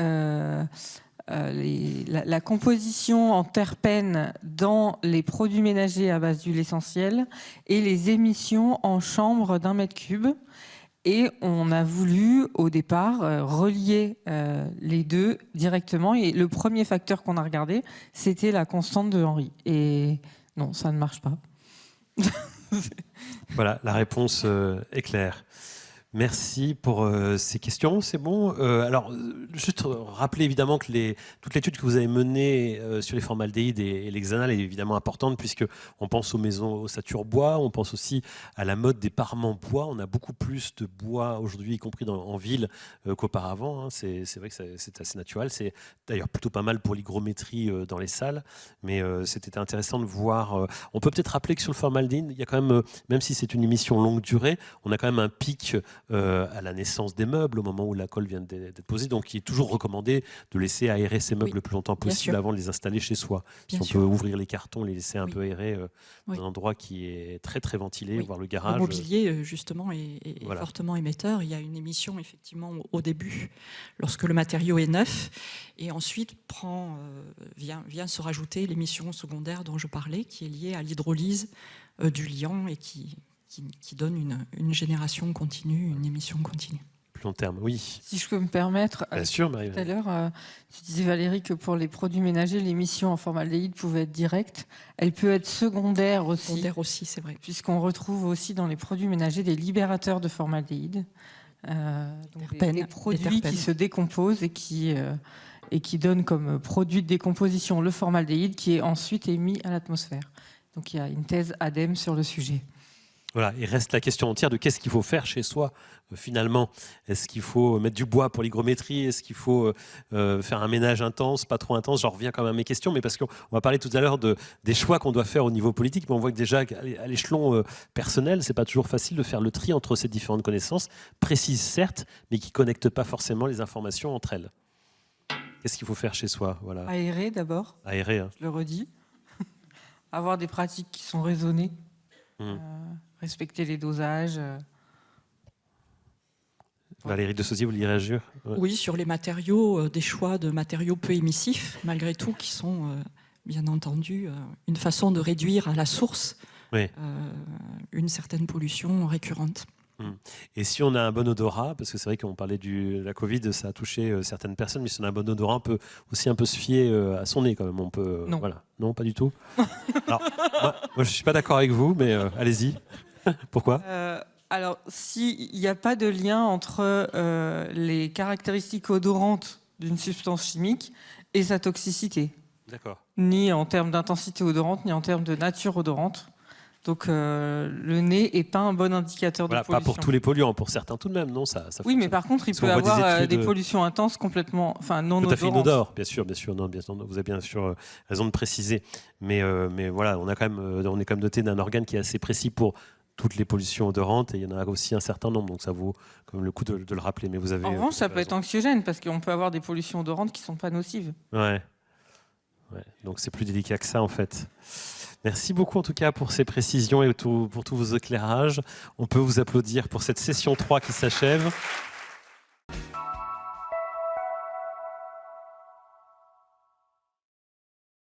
la composition en terpènes dans les produits ménagers à base d'huile essentielle et les émissions en chambre d'1 mètre cube. Et on a voulu, au départ, relier les deux directement. Et le premier facteur qu'on a regardé, c'était la constante de Henry. Et non, ça ne marche pas. Voilà, la réponse est claire. Merci pour ces questions, c'est bon. Alors, juste rappeler évidemment que toute l'étude que vous avez menée sur les formaldéhydes et l'hexanal est évidemment importante, puisqu'on pense aux maisons ossature bois, on pense aussi à la mode des parements bois. On a beaucoup plus de bois aujourd'hui, y compris en ville, qu'auparavant. Hein. C'est vrai que c'est assez naturel. C'est d'ailleurs plutôt pas mal pour l'hygrométrie dans les salles, mais c'était intéressant de voir. On peut peut-être rappeler que sur le formaldéhyde, il y a quand même si c'est une émission longue durée, on a quand même un pic à la naissance des meubles, au moment où la colle vient d'être posée. Donc, il est toujours recommandé de laisser aérer ces meubles le plus longtemps possible avant de les installer chez soi. Si on peut ouvrir les cartons, les laisser un peu aérer dans un endroit qui est très, très ventilé, voire le garage. Le mobilier, justement, est fortement émetteur. Il y a une émission, effectivement, au début, lorsque le matériau est neuf, et ensuite vient se rajouter l'émission secondaire dont je parlais, qui est liée à l'hydrolyse du liant et qui donne une génération continue, une émission continue. Plus long terme. Oui. Si je peux me permettre, bien sûr, Marie. Tout à l'heure, tu disais Valérie que pour les produits ménagers, l'émission en formaldéhyde pouvait être directe. Elle peut être secondaire aussi. Secondaire aussi, c'est vrai. Puisqu'on retrouve aussi dans les produits ménagers des libérateurs de formaldéhyde. Des produits qui se décomposent et qui donnent comme produit de décomposition le formaldéhyde qui est ensuite émis à l'atmosphère. Donc il y a une thèse ADEME sur le sujet. Voilà, il reste la question entière de qu'est-ce qu'il faut faire chez soi finalement. Est-ce qu'il faut mettre du bois pour l'hygrométrie? Est-ce qu'il faut faire un ménage intense, pas trop intense? J'en reviens quand même à mes questions, mais parce qu'on va parler tout à l'heure des choix qu'on doit faire au niveau politique, mais on voit que déjà à l'échelon personnel, c'est pas toujours facile de faire le tri entre ces différentes connaissances, précises certes, mais qui connectent pas forcément les informations entre elles. Qu'est-ce qu'il faut faire chez soi? Voilà. Aérer d'abord. Aérer. Hein. Je le redis. Avoir des pratiques qui sont raisonnées. Respecter les dosages. Valérie Desauziers, vous voulez réagir? Oui, sur les matériaux, des choix de matériaux peu émissifs, malgré tout, qui sont bien entendu une façon de réduire à la source une certaine pollution récurrente. Et si on a un bon odorat, parce que c'est vrai qu'on parlait de la Covid, ça a touché certaines personnes, mais si on a un bon odorat, on peut aussi un peu se fier à son nez quand même. On peut, non. Voilà. Non, pas du tout. Alors, moi, je ne suis pas d'accord avec vous, mais allez-y. Pourquoi? Alors, s'il n'y a pas de lien entre les caractéristiques odorantes d'une substance chimique et sa toxicité. D'accord. Ni en termes d'intensité odorante, ni en termes de nature odorante. Donc le nez n'est pas un bon indicateur de pollution. Pas pour tous les polluants, pour certains tout de même, non ça oui, mais par contre, il peut y avoir des pollutions intenses complètement, non odorantes. Tout à fait inodores, bien sûr, non, bien sûr, vous avez bien sûr raison de préciser. Mais voilà, on est quand même doté d'un organe qui est assez précis pour toutes les pollutions odorantes, et il y en a aussi un certain nombre, donc ça vaut comme le coup de le rappeler. Mais vous avez, en revanche, ça peut être anxiogène, parce qu'on peut avoir des pollutions odorantes qui ne sont pas nocives. Ouais. Donc c'est plus délicat que ça, en fait. Merci beaucoup en tout cas pour ces précisions et pour tous vos éclairages. On peut vous applaudir pour cette session 3 qui s'achève.